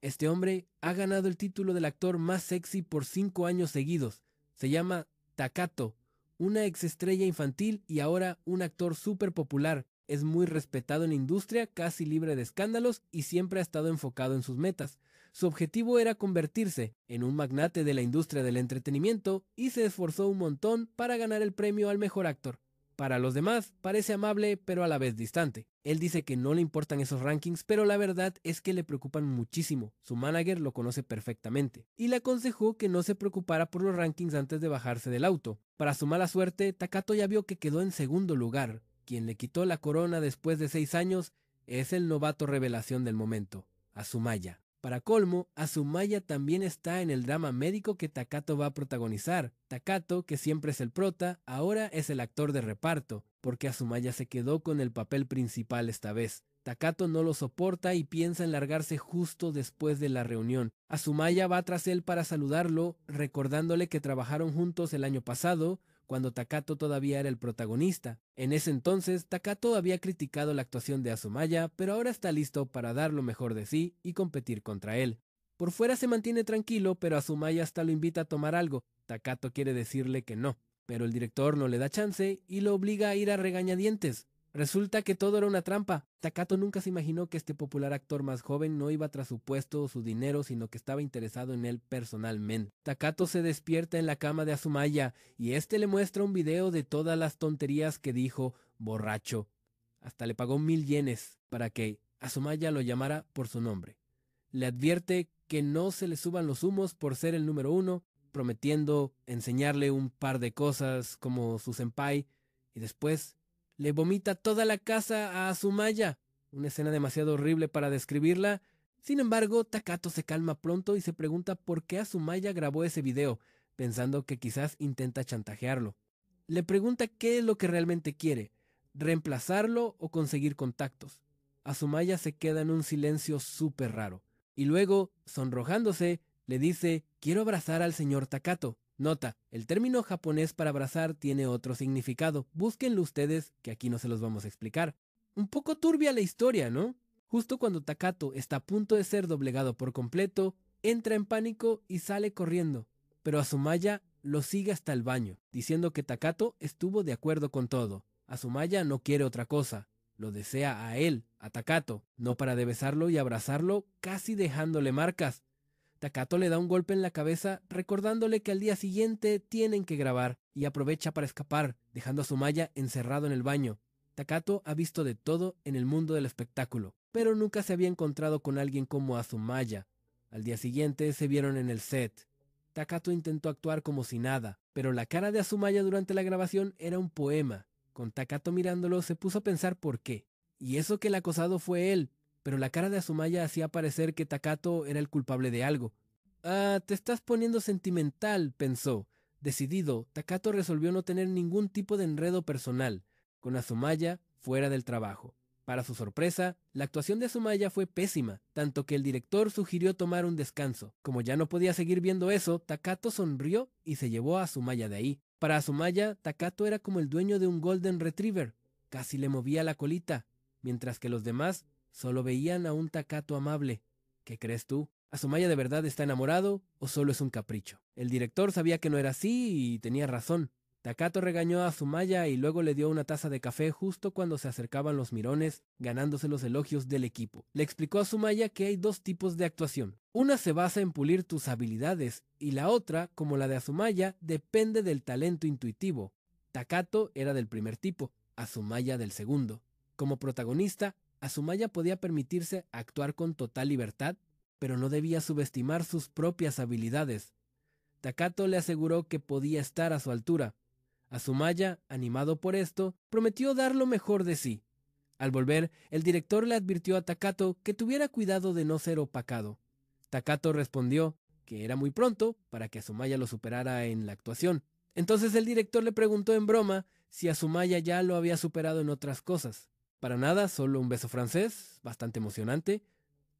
Este hombre ha ganado el título del actor más sexy por 5 años seguidos. Se llama Takato, una exestrella infantil y ahora un actor súper popular. Es muy respetado en la industria, casi libre de escándalos y siempre ha estado enfocado en sus metas. Su objetivo era convertirse en un magnate de la industria del entretenimiento y se esforzó un montón para ganar el premio al mejor actor. Para los demás, parece amable pero a la vez distante. Él dice que no le importan esos rankings, pero la verdad es que le preocupan muchísimo. Su manager lo conoce perfectamente y le aconsejó que no se preocupara por los rankings antes de bajarse del auto. Para su mala suerte, Takato ya vio que quedó en segundo lugar. Quien le quitó la corona después de 6 años es el novato revelación del momento, Azumaya. Para colmo, Azumaya también está en el drama médico que Takato va a protagonizar. Takato, que siempre es el prota, ahora es el actor de reparto, porque Azumaya se quedó con el papel principal esta vez. Takato no lo soporta y piensa en largarse justo después de la reunión. Azumaya va tras él para saludarlo, recordándole que trabajaron juntos el año pasado, cuando Takato todavía era el protagonista. En ese entonces, Takato había criticado la actuación de Azumaya, pero ahora está listo para dar lo mejor de sí y competir contra él. Por fuera se mantiene tranquilo, pero Azumaya hasta lo invita a tomar algo. Takato quiere decirle que no, pero el director no le da chance y lo obliga a ir a regañadientes. Resulta que todo era una trampa. Takato nunca se imaginó que este popular actor más joven no iba tras su puesto o su dinero, sino que estaba interesado en él personalmente. Takato se despierta en la cama de Azumaya y este le muestra un video de todas las tonterías que dijo borracho. Hasta le pagó 1000 yenes para que Azumaya lo llamara por su nombre. Le advierte que no se le suban los humos por ser el número 1, prometiendo enseñarle un par de cosas como su senpai, y después le vomita toda la casa a Azumaya. Una escena demasiado horrible para describirla. Sin embargo, Takato se calma pronto y se pregunta por qué Azumaya grabó ese video, pensando que quizás intenta chantajearlo. Le pregunta qué es lo que realmente quiere, reemplazarlo o conseguir contactos. Azumaya se queda en un silencio súper raro. Y luego, sonrojándose, le dice, quiero abrazar al señor Takato. Nota, el término japonés para abrazar tiene otro significado. Búsquenlo ustedes, que aquí no se los vamos a explicar. Un poco turbia la historia, ¿no? Justo cuando Takato está a punto de ser doblegado por completo, entra en pánico y sale corriendo. Pero Azumaya lo sigue hasta el baño, diciendo que Takato estuvo de acuerdo con todo. Azumaya no quiere otra cosa. Lo desea a él, a Takato, no para de besarlo y abrazarlo, casi dejándole marcas. Takato le da un golpe en la cabeza, recordándole que al día siguiente tienen que grabar, y aprovecha para escapar, dejando a Azumaya encerrado en el baño. Takato ha visto de todo en el mundo del espectáculo, pero nunca se había encontrado con alguien como Azumaya. Al día siguiente se vieron en el set. Takato intentó actuar como si nada, pero la cara de Azumaya durante la grabación era un poema. Con Takato mirándolo se puso a pensar por qué. Y eso que el acosado fue él, pero la cara de Azumaya hacía parecer que Takato era el culpable de algo. Ah, te estás poniendo sentimental, pensó. Decidido, Takato resolvió no tener ningún tipo de enredo personal, con Azumaya fuera del trabajo. Para su sorpresa, la actuación de Azumaya fue pésima, tanto que el director sugirió tomar un descanso. Como ya no podía seguir viendo eso, Takato sonrió y se llevó a Azumaya de ahí. Para Azumaya, Takato era como el dueño de un Golden Retriever. Casi le movía la colita, mientras que los demás solo veían a un Takato amable. ¿Qué crees tú? ¿Azumaya de verdad está enamorado o solo es un capricho? El director sabía que no era así y tenía razón. Takato regañó a Azumaya y luego le dio una taza de café justo cuando se acercaban los mirones, ganándose los elogios del equipo. Le explicó a Azumaya que hay 2 tipos de actuación. Una se basa en pulir tus habilidades y la otra, como la de Azumaya, depende del talento intuitivo. Takato era del primer tipo, Azumaya del segundo. Como protagonista, Azumaya podía permitirse actuar con total libertad, pero no debía subestimar sus propias habilidades. Takato le aseguró que podía estar a su altura. Azumaya, animado por esto, prometió dar lo mejor de sí. Al volver, el director le advirtió a Takato que tuviera cuidado de no ser opacado. Takato respondió que era muy pronto para que Azumaya lo superara en la actuación. Entonces el director le preguntó en broma si Azumaya ya lo había superado en otras cosas. Para nada, solo un beso francés, bastante emocionante.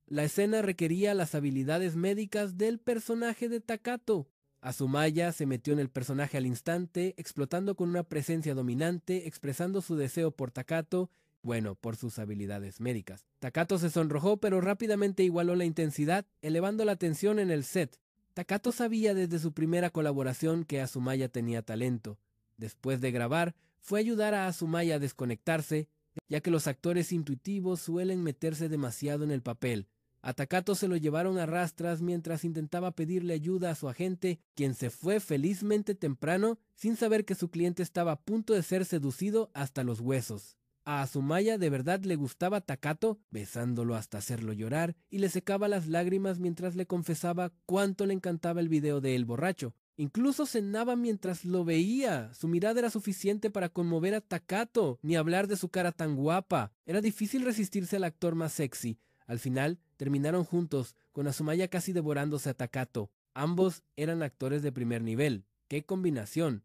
La escena requería las habilidades médicas del personaje de Takato. Azumaya se metió en el personaje al instante, explotando con una presencia dominante, expresando su deseo por Takato Bueno, por sus habilidades médicas. Takato se sonrojó, pero rápidamente igualó la intensidad, elevando la tensión en el set. Takato sabía desde su primera colaboración que Azumaya tenía talento. Después de grabar, fue a ayudar a Azumaya a desconectarse, ya que los actores intuitivos suelen meterse demasiado en el papel. A Takato se lo llevaron a rastras mientras intentaba pedirle ayuda a su agente, quien se fue felizmente temprano sin saber que su cliente estaba a punto de ser seducido hasta los huesos. A Azumaya de verdad le gustaba Takato, besándolo hasta hacerlo llorar, y le secaba las lágrimas mientras le confesaba cuánto le encantaba el video de El Borracho. Incluso cenaba mientras lo veía. Su mirada era suficiente para conmover a Takato, ni hablar de su cara tan guapa. Era difícil resistirse al actor más sexy. Al final, terminaron juntos, con Azumaya casi devorándose a Takato. Ambos eran actores de primer nivel. ¡Qué combinación!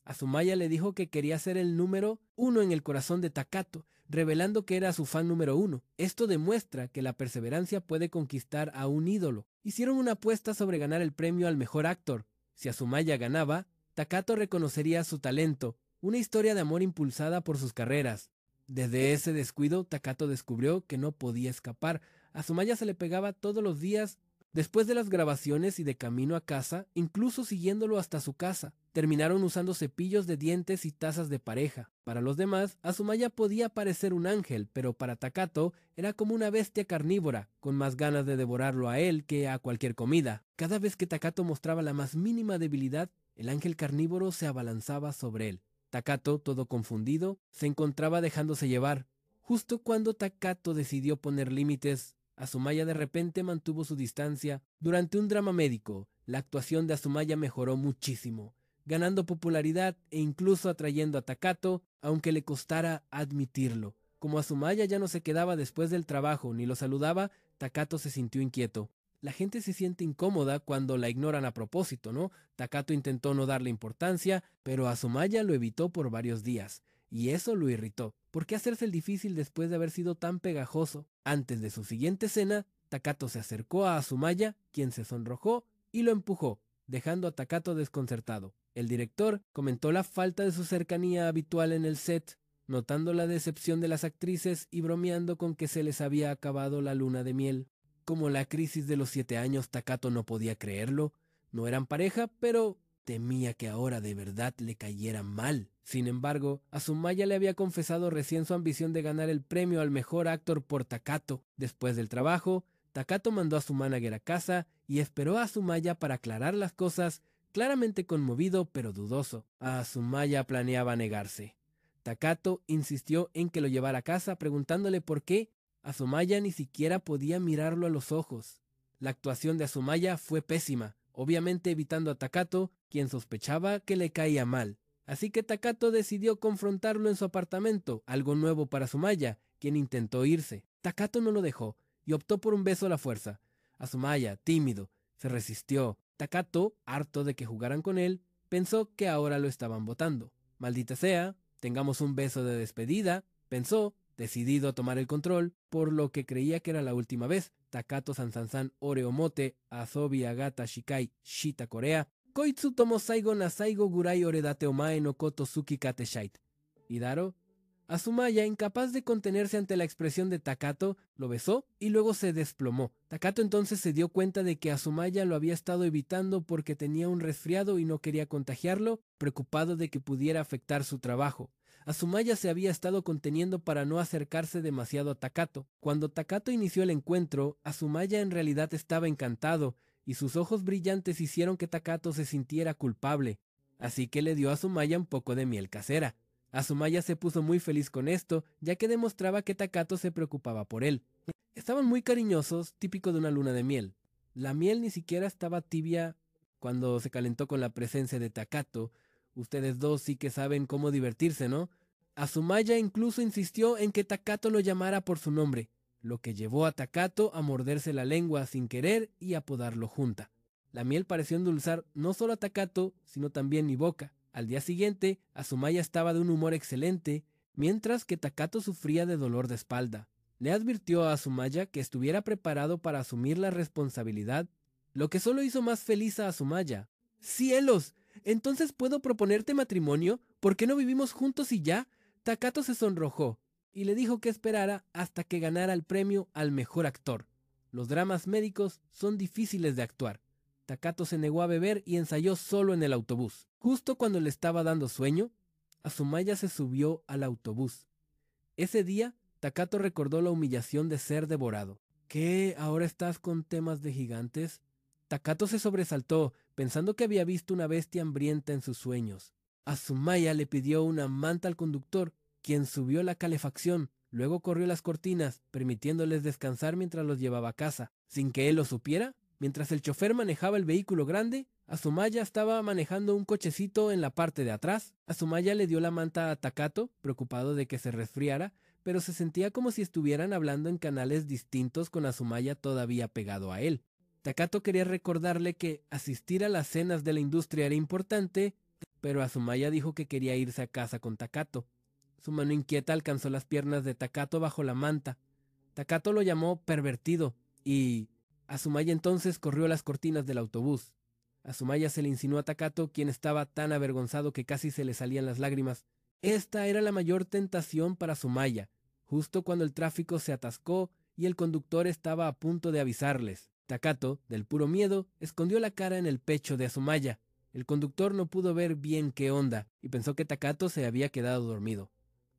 Azumaya le dijo que quería ser el número 1 en el corazón de Takato, revelando que era su fan número 1. Esto demuestra que la perseverancia puede conquistar a un ídolo. Hicieron una apuesta sobre ganar el premio al mejor actor. Si Azumaya ganaba, Takato reconocería su talento, una historia de amor impulsada por sus carreras. Desde ese descuido, Takato descubrió que no podía escapar. Azumaya se le pegaba todos los días después de las grabaciones y de camino a casa, incluso siguiéndolo hasta su casa. Terminaron usando cepillos de dientes y tazas de pareja. Para los demás, Azumaya podía parecer un ángel, pero para Takato era como una bestia carnívora, con más ganas de devorarlo a él que a cualquier comida. Cada vez que Takato mostraba la más mínima debilidad, el ángel carnívoro se abalanzaba sobre él. Takato, todo confundido, se encontraba dejándose llevar. Justo cuando Takato decidió poner límites, Azumaya de repente mantuvo su distancia. Durante un drama médico, la actuación de Azumaya mejoró muchísimo, ganando popularidad e incluso atrayendo a Takato, aunque le costara admitirlo. Como Azumaya ya no se quedaba después del trabajo ni lo saludaba, Takato se sintió inquieto. La gente se siente incómoda cuando la ignoran a propósito, ¿no? Takato intentó no darle importancia, pero Azumaya lo evitó por varios días, y eso lo irritó. ¿Por qué hacerse el difícil después de haber sido tan pegajoso? Antes de su siguiente escena, Takato se acercó a Azumaya, quien se sonrojó y lo empujó, dejando a Takato desconcertado. El director comentó la falta de su cercanía habitual en el set, notando la decepción de las actrices y bromeando con que se les había acabado la luna de miel. Como la crisis de los 7 años, Takato no podía creerlo. No eran pareja, pero temía que ahora de verdad le cayera mal. Sin embargo, Azumaya le había confesado recién su ambición de ganar el premio al mejor actor por Takato. Después del trabajo, Takato mandó a su manager a casa y esperó a Azumaya para aclarar las cosas, claramente conmovido pero dudoso. Azumaya planeaba negarse. Takato insistió en que lo llevara a casa, preguntándole por qué. Azumaya ni siquiera podía mirarlo a los ojos. La actuación de Azumaya fue pésima, obviamente evitando a Takato, quien sospechaba que le caía mal. Así que Takato decidió confrontarlo en su apartamento, algo nuevo para Azumaya, quien intentó irse. Takato no lo dejó y optó por un beso a la fuerza. Azumaya, tímido, se resistió. Takato, harto de que jugaran con él, pensó que ahora lo estaban botando. Maldita sea, tengamos un beso de despedida, pensó, decidido a tomar el control, por lo que creía que era la última vez. Takato Sansansan Oreomote, Asobi Agata Shikai Shita Korea, Koitsu tomo saigo na saigo gurai oredate omae no koto suki kate shait. Hidaro. Azumaya, incapaz de contenerse ante la expresión de Takato, lo besó y luego se desplomó. Takato entonces se dio cuenta de que Azumaya lo había estado evitando porque tenía un resfriado y no quería contagiarlo, preocupado de que pudiera afectar su trabajo. Azumaya se había estado conteniendo para no acercarse demasiado a Takato. Cuando Takato inició el encuentro, Azumaya en realidad estaba encantado, y sus ojos brillantes hicieron que Takato se sintiera culpable. Así que le dio a Azumaya un poco de miel casera. Azumaya se puso muy feliz con esto, ya que demostraba que Takato se preocupaba por él. Estaban muy cariñosos, típico de una luna de miel. La miel ni siquiera estaba tibia cuando se calentó con la presencia de Takato. Ustedes dos sí que saben cómo divertirse, ¿no? Azumaya incluso insistió en que Takato lo llamara por su nombre, lo que llevó a Takato a morderse la lengua sin querer y apodarlo Junta. La miel pareció endulzar no solo a Takato, sino también mi boca. Al día siguiente, Azumaya estaba de un humor excelente, mientras que Takato sufría de dolor de espalda. Le advirtió a Azumaya que estuviera preparado para asumir la responsabilidad, lo que solo hizo más feliz a Azumaya. ¡Cielos! ¿Entonces puedo proponerte matrimonio? ¿Por qué no vivimos juntos y ya? Takato se sonrojó. y le dijo que esperara hasta que ganara el premio al mejor actor. Los dramas médicos son difíciles de actuar. Takato se negó a beber y ensayó solo en el autobús. Justo cuando le estaba dando sueño, Azumaya se subió al autobús. Ese día, Takato recordó la humillación de ser devorado. ¿Qué? ¿Ahora estás con temas de gigantes? Takato se sobresaltó, pensando que había visto una bestia hambrienta en sus sueños. Azumaya le pidió una manta al conductor, quien subió la calefacción. Luego corrió las cortinas, permitiéndoles descansar mientras los llevaba a casa. Sin que él lo supiera, mientras el chofer manejaba el vehículo grande, Azumaya estaba manejando un cochecito en la parte de atrás. Azumaya le dio la manta a Takato, preocupado de que se resfriara, pero se sentía como si estuvieran hablando en canales distintos con Azumaya todavía pegado a él. Takato quería recordarle que asistir a las cenas de la industria era importante, pero Azumaya dijo que quería irse a casa con Takato. Su mano inquieta alcanzó las piernas de Takato bajo la manta. Takato lo llamó pervertido y Azumaya entonces corrió las cortinas del autobús. Azumaya se le insinuó a Takato, quien estaba tan avergonzado que casi se le salían las lágrimas. Esta era la mayor tentación para Azumaya, justo cuando el tráfico se atascó y el conductor estaba a punto de avisarles. Takato, del puro miedo, escondió la cara en el pecho de Azumaya. El conductor no pudo ver bien qué onda y pensó que Takato se había quedado dormido.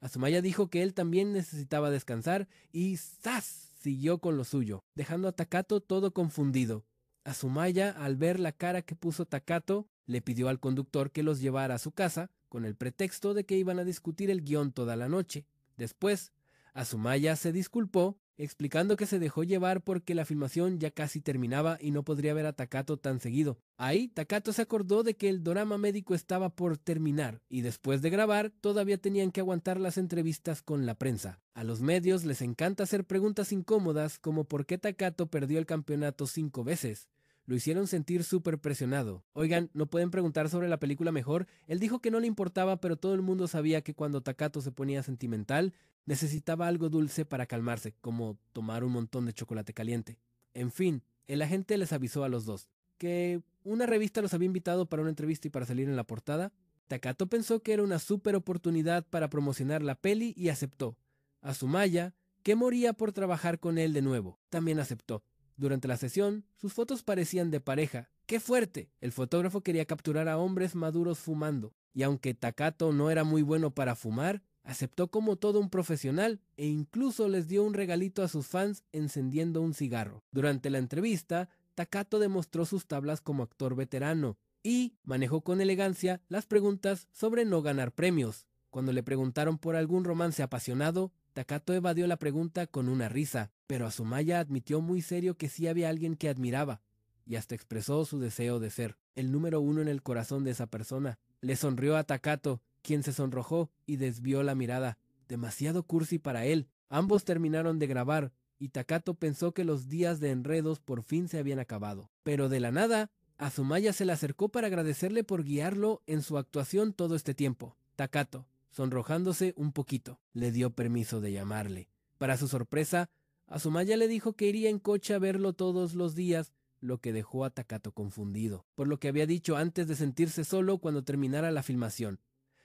Azumaya dijo que él también necesitaba descansar y ¡zas! Siguió con lo suyo, dejando a Takato todo confundido. Azumaya, al ver la cara que puso Takato, le pidió al conductor que los llevara a su casa con el pretexto de que iban a discutir el guión toda la noche. Después, Azumaya se disculpó, explicando que se dejó llevar porque la filmación ya casi terminaba y no podría ver a Takato tan seguido. Ahí, Takato se acordó de que el dorama médico estaba por terminar y después de grabar todavía tenían que aguantar las entrevistas con la prensa. A los medios les encanta hacer preguntas incómodas como por qué Takato perdió el campeonato 5 veces. Lo hicieron sentir súper presionado. Oigan, ¿no pueden preguntar sobre la película mejor? Él dijo que no le importaba, pero todo el mundo sabía que cuando Takato se ponía sentimental, necesitaba algo dulce para calmarse, como tomar un montón de chocolate caliente. En fin, el agente les avisó a los dos que una revista los había invitado para una entrevista y para salir en la portada. Takato pensó que era una súper oportunidad para promocionar la peli y aceptó. Azumaya, que moría por trabajar con él de nuevo, también aceptó. Durante la sesión, sus fotos parecían de pareja. ¡Qué fuerte! El fotógrafo quería capturar a hombres maduros fumando, y aunque Takato no era muy bueno para fumar, aceptó como todo un profesional e incluso les dio un regalito a sus fans encendiendo un cigarro. Durante la entrevista, Takato demostró sus tablas como actor veterano y manejó con elegancia las preguntas sobre no ganar premios. Cuando le preguntaron por algún romance apasionado, Takato evadió la pregunta con una risa, pero Azumaya admitió muy serio que sí había alguien que admiraba, y hasta expresó su deseo de ser el número uno en el corazón de esa persona. Le sonrió a Takato, quien se sonrojó y desvió la mirada. Demasiado cursi para él. Ambos terminaron de grabar, y Takato pensó que los días de enredos por fin se habían acabado. Pero de la nada, Azumaya se le acercó para agradecerle por guiarlo en su actuación todo este tiempo. Takato, sonrojándose un poquito, le dio permiso de llamarle. Para su sorpresa, Azumaya le dijo que iría en coche a verlo todos los días, lo que dejó a Takato confundido, por lo que había dicho antes de sentirse solo cuando terminara la filmación.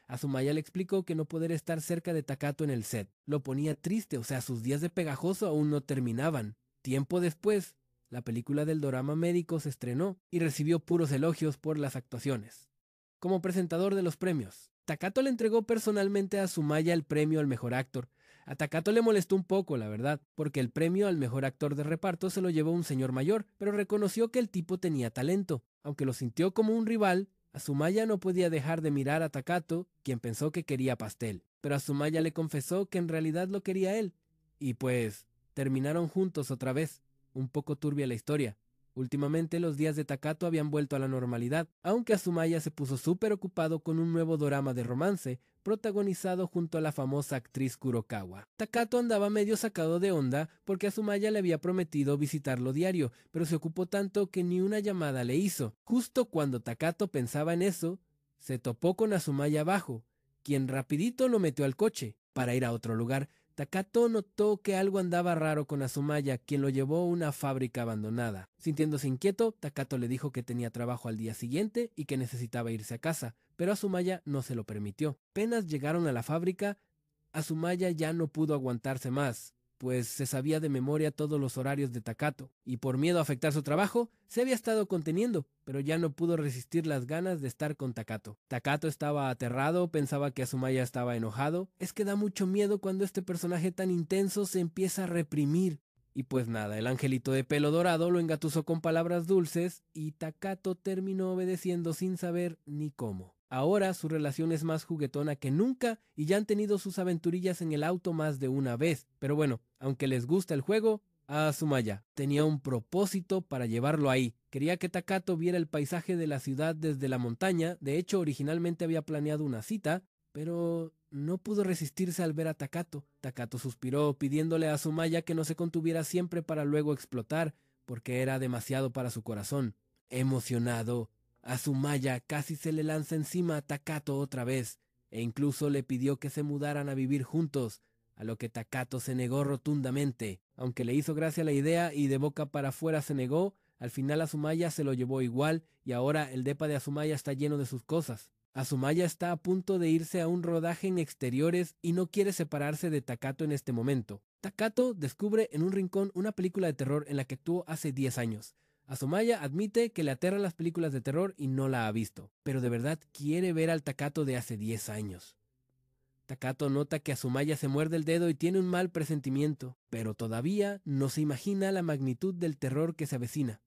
Azumaya le explicó que no poder estar cerca de Takato en el set lo ponía triste, o sea, sus días de pegajoso aún no terminaban. Tiempo después, la película del dorama médico se estrenó y recibió puros elogios por las actuaciones. Como presentador de los premios, Takato le entregó personalmente a Azumaya el premio al mejor actor. A Takato le molestó un poco, la verdad, porque el premio al mejor actor de reparto se lo llevó un señor mayor, pero reconoció que el tipo tenía talento. Aunque lo sintió como un rival, Azumaya no podía dejar de mirar a Takato, quien pensó que quería pastel. Pero Azumaya le confesó que en realidad lo quería él. Y pues, terminaron juntos otra vez. Un poco turbia la historia. Últimamente los días de Takato habían vuelto a la normalidad, aunque Azumaya se puso súper ocupado con un nuevo dorama de romance, protagonizado junto a la famosa actriz Kurokawa. Takato andaba medio sacado de onda porque Azumaya le había prometido visitarlo diario, pero se ocupó tanto que ni una llamada le hizo. Justo cuando Takato pensaba en eso, se topó con Azumaya abajo, quien rapidito lo metió al coche para ir a otro lugar. Takato notó que algo andaba raro con Azumaya, quien lo llevó a una fábrica abandonada. Sintiéndose inquieto, Takato le dijo que tenía trabajo al día siguiente y que necesitaba irse a casa, pero Azumaya no se lo permitió. Apenas llegaron a la fábrica, Azumaya ya no pudo aguantarse más, pues se sabía de memoria todos los horarios de Takato, y por miedo a afectar su trabajo, se había estado conteniendo, pero ya no pudo resistir las ganas de estar con Takato. Takato estaba aterrado, pensaba que Azumaya estaba enojado. Es que da mucho miedo cuando este personaje tan intenso se empieza a reprimir. Y pues nada, el angelito de pelo dorado lo engatusó con palabras dulces y Takato terminó obedeciendo sin saber ni cómo. Ahora su relación es más juguetona que nunca y ya han tenido sus aventurillas en el auto más de una vez. Pero bueno, aunque les gusta el juego, Azumaya tenía un propósito para llevarlo ahí. Quería que Takato viera el paisaje de la ciudad desde la montaña. De hecho, originalmente había planeado una cita, pero no pudo resistirse al ver a Takato. Takato suspiró, pidiéndole a Azumaya que no se contuviera siempre para luego explotar, porque era demasiado para su corazón. Emocionado, Azumaya casi se le lanza encima a Takato otra vez, e incluso le pidió que se mudaran a vivir juntos, a lo que Takato se negó rotundamente. Aunque le hizo gracia la idea y de boca para afuera se negó, al final Azumaya se lo llevó igual y ahora el depa de Azumaya está lleno de sus cosas. Azumaya está a punto de irse a un rodaje en exteriores y no quiere separarse de Takato en este momento. Takato descubre en un rincón una película de terror en la que actuó hace 10 años. Azumaya admite que le aterran las películas de terror y no la ha visto, pero de verdad quiere ver al Takato de hace 10 años. Takato nota que Azumaya se muerde el dedo y tiene un mal presentimiento, pero todavía no se imagina la magnitud del terror que se avecina.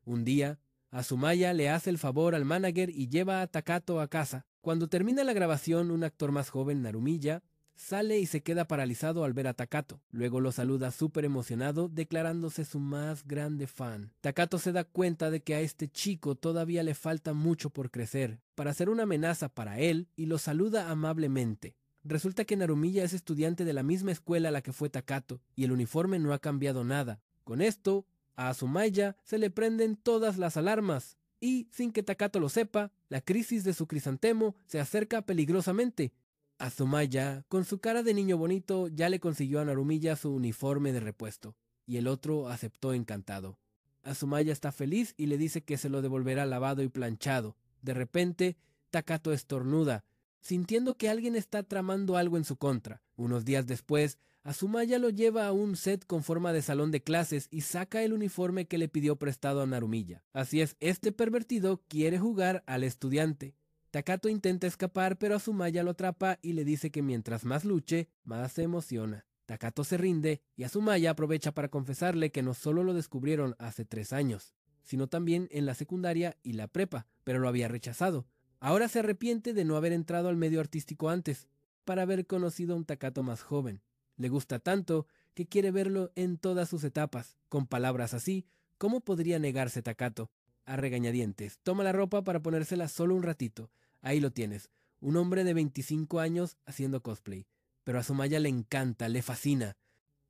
Un día, Azumaya le hace el favor al manager y lleva a Takato a casa. Cuando termina la grabación, un actor más joven, Narumiya, sale y se queda paralizado al ver a Takato. Luego lo saluda súper emocionado, declarándose su más grande fan. Takato se da cuenta de que a este chico todavía le falta mucho por crecer, para ser una amenaza para él, y lo saluda amablemente. Resulta que Narumiya es estudiante de la misma escuela a la que fue Takato, y el uniforme no ha cambiado nada. Con esto, a Azumaya se le prenden todas las alarmas, y, sin que Takato lo sepa, la crisis de su crisantemo se acerca peligrosamente. Azumaya, con su cara de niño bonito, ya le consiguió a Narumiya su uniforme de repuesto, y el otro aceptó encantado. Azumaya está feliz y le dice que se lo devolverá lavado y planchado. De repente, Takato estornuda, sintiendo que alguien está tramando algo en su contra. Unos días después, Azumaya lo lleva a un set con forma de salón de clases y saca el uniforme que le pidió prestado a Narumiya. Así es, este pervertido quiere jugar al estudiante. Takato intenta escapar, pero Azumaya lo atrapa y le dice que mientras más luche, más se emociona. Takato se rinde y Azumaya aprovecha para confesarle que no solo lo descubrieron hace 3 años, sino también en la secundaria y la prepa, pero lo había rechazado. Ahora se arrepiente de no haber entrado al medio artístico antes, para haber conocido a un Takato más joven. Le gusta tanto que quiere verlo en todas sus etapas. Con palabras así, ¿cómo podría negarse Takato? A regañadientes, toma la ropa para ponérsela solo un ratito. Ahí lo tienes, un hombre de 25 años haciendo cosplay. Pero a Azumaya le encanta, le fascina.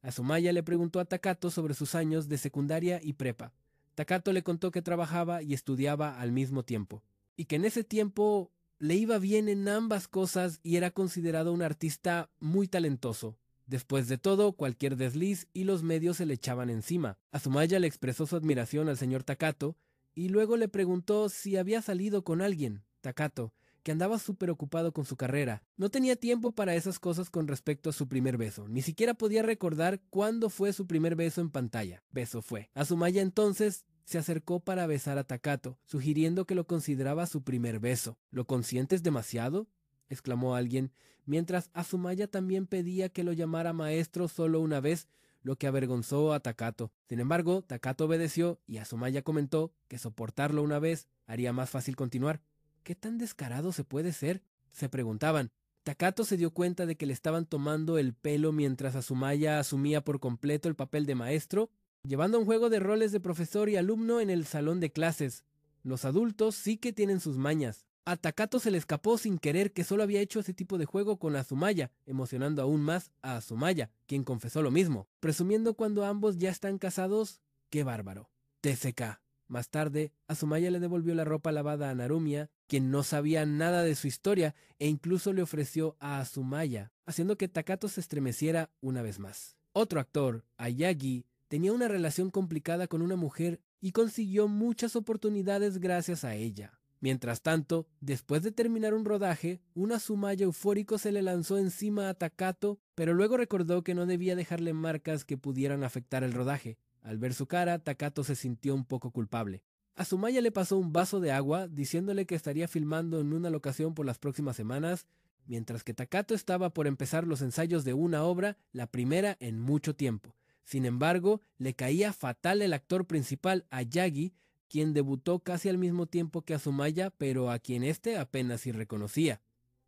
Azumaya le preguntó a Takato sobre sus años de secundaria y prepa. Takato le contó que trabajaba y estudiaba al mismo tiempo, y que en ese tiempo le iba bien en ambas cosas y era considerado un artista muy talentoso. Después de todo, cualquier desliz y los medios se le echaban encima. Azumaya le expresó su admiración al señor Takato y luego le preguntó si había salido con alguien. Takato, que andaba súper ocupado con su carrera, no tenía tiempo para esas cosas con respecto a su primer beso. Ni siquiera podía recordar cuándo fue su primer beso en pantalla. Beso fue. Azumaya entonces se acercó para besar a Takato, sugiriendo que lo consideraba su primer beso. ¿Lo consientes demasiado?, exclamó alguien, mientras Azumaya también pedía que lo llamara maestro solo una vez, lo que avergonzó a Takato. Sin embargo, Takato obedeció y Azumaya comentó que soportarlo una vez haría más fácil continuar. ¿Qué tan descarado se puede ser?, se preguntaban. Takato se dio cuenta de que le estaban tomando el pelo mientras Azumaya asumía por completo el papel de maestro, llevando un juego de roles de profesor y alumno en el salón de clases. Los adultos sí que tienen sus mañas. A Takato se le escapó sin querer que solo había hecho ese tipo de juego con Azumaya, emocionando aún más a Azumaya, quien confesó lo mismo, presumiendo cuando ambos ya están casados. ¡Qué bárbaro! TCK. Más tarde, Azumaya le devolvió la ropa lavada a Narumiya, quien no sabía nada de su historia e incluso le ofreció a Azumaya, haciendo que Takato se estremeciera una vez más. Otro actor, Ayagi, tenía una relación complicada con una mujer y consiguió muchas oportunidades gracias a ella. Mientras tanto, después de terminar un rodaje, un Azumaya eufórico se le lanzó encima a Takato, pero luego recordó que no debía dejarle marcas que pudieran afectar el rodaje. Al ver su cara, Takato se sintió un poco culpable. Azumaya le pasó un vaso de agua, diciéndole que estaría filmando en una locación por las próximas semanas, mientras que Takato estaba por empezar los ensayos de una obra, la primera en mucho tiempo. Sin embargo, le caía fatal el actor principal, Ayagi, quien debutó casi al mismo tiempo que Azumaya, pero a quien éste apenas si reconocía.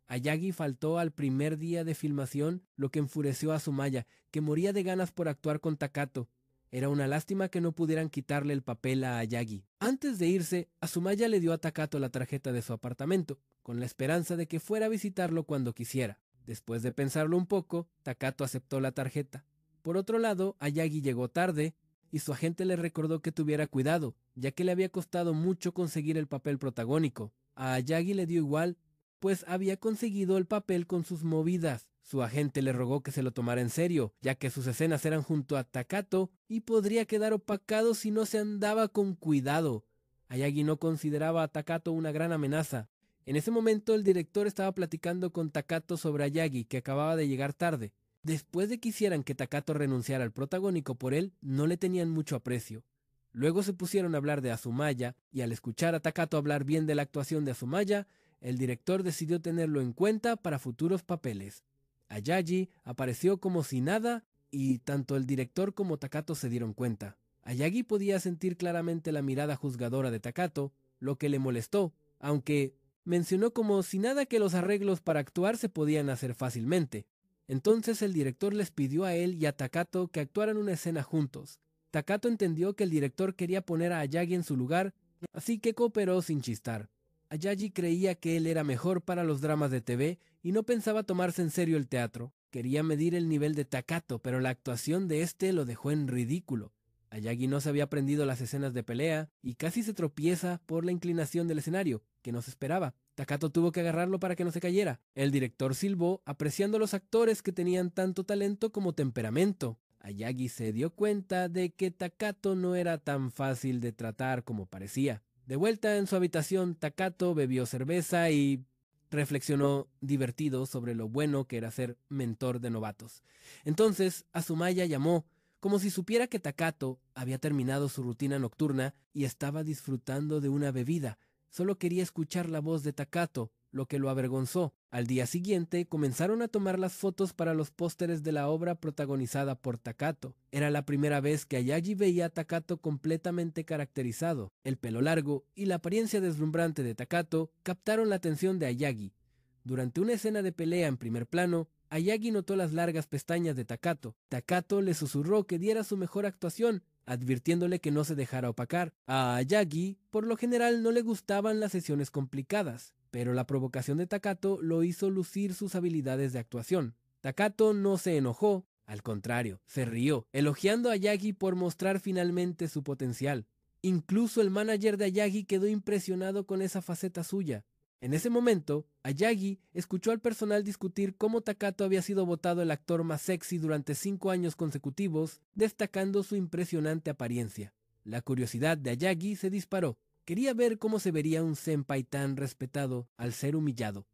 Ayagi faltó al primer día de filmación, lo que enfureció a Azumaya, que moría de ganas por actuar con Takato. Era una lástima que no pudieran quitarle el papel a Ayagi. Antes de irse, Azumaya le dio a Takato la tarjeta de su apartamento, con la esperanza de que fuera a visitarlo cuando quisiera. Después de pensarlo un poco, Takato aceptó la tarjeta. Por otro lado, Ayagi llegó tarde, y su agente le recordó que tuviera cuidado, ya que le había costado mucho conseguir el papel protagónico. A Ayagi le dio igual, pues había conseguido el papel con sus movidas. Su agente le rogó que se lo tomara en serio, ya que sus escenas eran junto a Takato y podría quedar opacado si no se andaba con cuidado. Ayagi no consideraba a Takato una gran amenaza. En ese momento el director estaba platicando con Takato sobre Ayagi, que acababa de llegar tarde. Después de que hicieran que Takato renunciara al protagónico por él, no le tenían mucho aprecio. Luego se pusieron a hablar de Azumaya, y al escuchar a Takato hablar bien de la actuación de Azumaya, el director decidió tenerlo en cuenta para futuros papeles. Ayagi apareció como si nada, y tanto el director como Takato se dieron cuenta. Ayagi podía sentir claramente la mirada juzgadora de Takato, lo que le molestó, aunque mencionó como si nada que los arreglos para actuar se podían hacer fácilmente. Entonces el director les pidió a él y a Takato que actuaran una escena juntos. Takato entendió que el director quería poner a Ayagi en su lugar, así que cooperó sin chistar. Ayagi creía que él era mejor para los dramas de TV y no pensaba tomarse en serio el teatro. Quería medir el nivel de Takato, pero la actuación de este lo dejó en ridículo. Ayagi no se había aprendido las escenas de pelea y casi se tropieza por la inclinación del escenario, que no se esperaba. Takato tuvo que agarrarlo para que no se cayera. El director silbó, apreciando a los actores que tenían tanto talento como temperamento. Ayagi se dio cuenta de que Takato no era tan fácil de tratar como parecía. De vuelta en su habitación, Takato bebió cerveza y reflexionó divertido sobre lo bueno que era ser mentor de novatos. Entonces, Azumaya llamó, como si supiera que Takato había terminado su rutina nocturna y estaba disfrutando de una bebida. Solo quería escuchar la voz de Takato, lo que lo avergonzó. Al día siguiente comenzaron a tomar las fotos para los pósteres de la obra protagonizada por Takato. Era la primera vez que Ayagi veía a Takato completamente caracterizado. El pelo largo y la apariencia deslumbrante de Takato captaron la atención de Ayagi. Durante una escena de pelea en primer plano, Ayagi notó las largas pestañas de Takato. Takato le susurró que diera su mejor actuación, advirtiéndole que no se dejara opacar. A Ayagi, por lo general, no le gustaban las sesiones complicadas, pero la provocación de Takato lo hizo lucir sus habilidades de actuación. Takato no se enojó, al contrario, se rió, elogiando a Ayagi por mostrar finalmente su potencial. Incluso el manager de Ayagi quedó impresionado con esa faceta suya. En ese momento, Ayagi escuchó al personal discutir cómo Takato había sido votado el actor más sexy durante 5 años consecutivos, destacando su impresionante apariencia. La curiosidad de Ayagi se disparó. Quería ver cómo se vería un senpai tan respetado al ser humillado.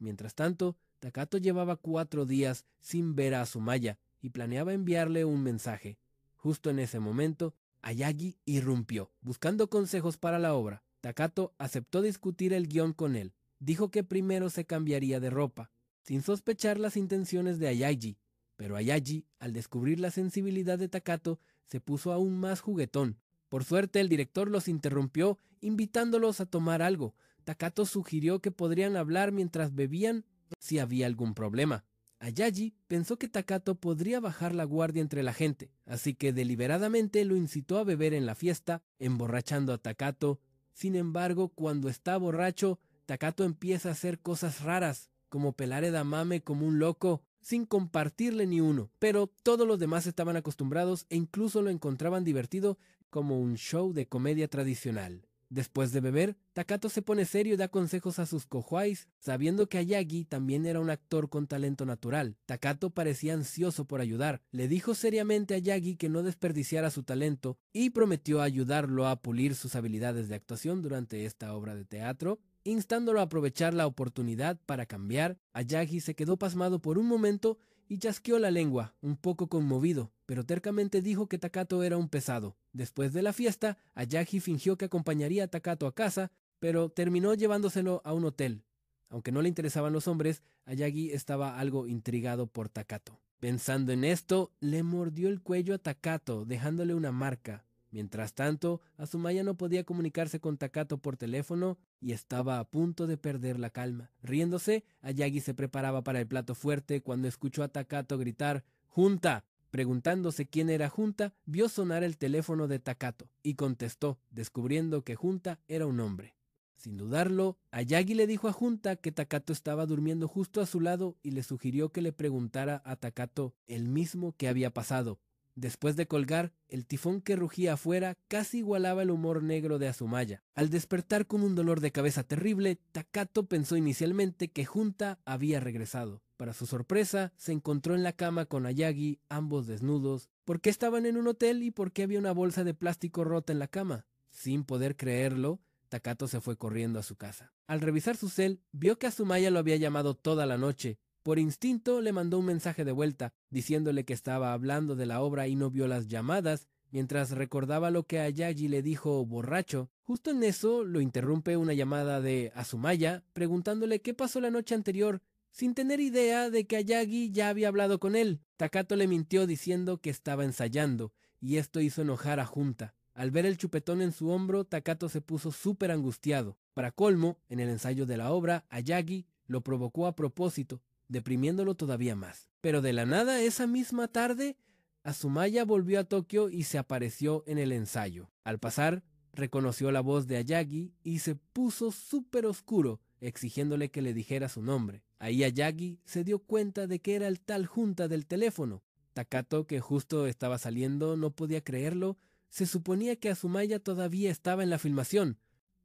Mientras tanto, Takato llevaba 4 días sin ver a Azumaya y planeaba enviarle un mensaje. Justo en ese momento, Ayagi irrumpió, buscando consejos para la obra. Takato aceptó discutir el guión con él. Dijo que primero se cambiaría de ropa, sin sospechar las intenciones de Ayagi. Pero Ayagi, al descubrir la sensibilidad de Takato, se puso aún más juguetón. Por suerte, el director los interrumpió, invitándolos a tomar algo. Takato sugirió que podrían hablar mientras bebían si había algún problema. Ayagi pensó que Takato podría bajar la guardia entre la gente, así que deliberadamente lo incitó a beber en la fiesta, emborrachando a Takato. Sin embargo, cuando está borracho, Takato empieza a hacer cosas raras, como pelar edamame como un loco, sin compartirle ni uno. Pero todos los demás estaban acostumbrados e incluso lo encontraban divertido como un show de comedia tradicional. Después de beber, Takato se pone serio y da consejos a sus cojuais, sabiendo que Ayagi también era un actor con talento natural. Takato parecía ansioso por ayudar. Le dijo seriamente a Ayagi que no desperdiciara su talento y prometió ayudarlo a pulir sus habilidades de actuación durante esta obra de teatro. instándolo a aprovechar la oportunidad para cambiar. Ayagi se quedó pasmado por un momento y chasqueó la lengua, un poco conmovido, pero tercamente dijo que Takato era un pesado. Después de la fiesta, Ayagi fingió que acompañaría a Takato a casa, pero terminó llevándoselo a un hotel. Aunque no le interesaban los hombres, Ayagi estaba algo intrigado por Takato. Pensando en esto, le mordió el cuello a Takato, dejándole una marca. Mientras tanto, Azumaya no podía comunicarse con Takato por teléfono y estaba a punto de perder la calma. Riéndose, Ayagi se preparaba para el plato fuerte cuando escuchó a Takato gritar «¡Junta!». Preguntándose quién era Junta, vio sonar el teléfono de Takato y contestó, descubriendo que Junta era un hombre. Sin dudarlo, Ayagi le dijo a Junta que Takato estaba durmiendo justo a su lado y le sugirió que le preguntara a Takato el mismo que había pasado. Después de colgar, el tifón que rugía afuera casi igualaba el humor negro de Azumaya. Al despertar con un dolor de cabeza terrible, Takato pensó inicialmente que Junta había regresado. Para su sorpresa, se encontró en la cama con Ayagi, ambos desnudos, porque estaban en un hotel y porque había una bolsa de plástico rota en la cama. Sin poder creerlo, Takato se fue corriendo a su casa. Al revisar su cel, vio que Azumaya lo había llamado toda la noche. Por instinto le mandó un mensaje de vuelta, diciéndole que estaba hablando de la obra y no vio las llamadas, mientras recordaba lo que Ayagi le dijo borracho. Justo en eso lo interrumpe una llamada de Azumaya, preguntándole qué pasó la noche anterior, sin tener idea de que Ayagi ya había hablado con él. Takato le mintió diciendo que estaba ensayando, y esto hizo enojar a Junta. Al ver el chupetón en su hombro, Takato se puso súper angustiado. Para colmo, en el ensayo de la obra, Ayagi lo provocó a propósito, deprimiéndolo todavía más. Pero de la nada, esa misma tarde, Azumaya volvió a Tokio y se apareció en el ensayo. Al pasar, reconoció la voz de Ayagi y se puso súper oscuro, exigiéndole que le dijera su nombre. Ahí Ayagi se dio cuenta de que era el tal Junta del teléfono. Takato, que justo estaba saliendo, no podía creerlo. Se suponía que Azumaya todavía estaba en la filmación.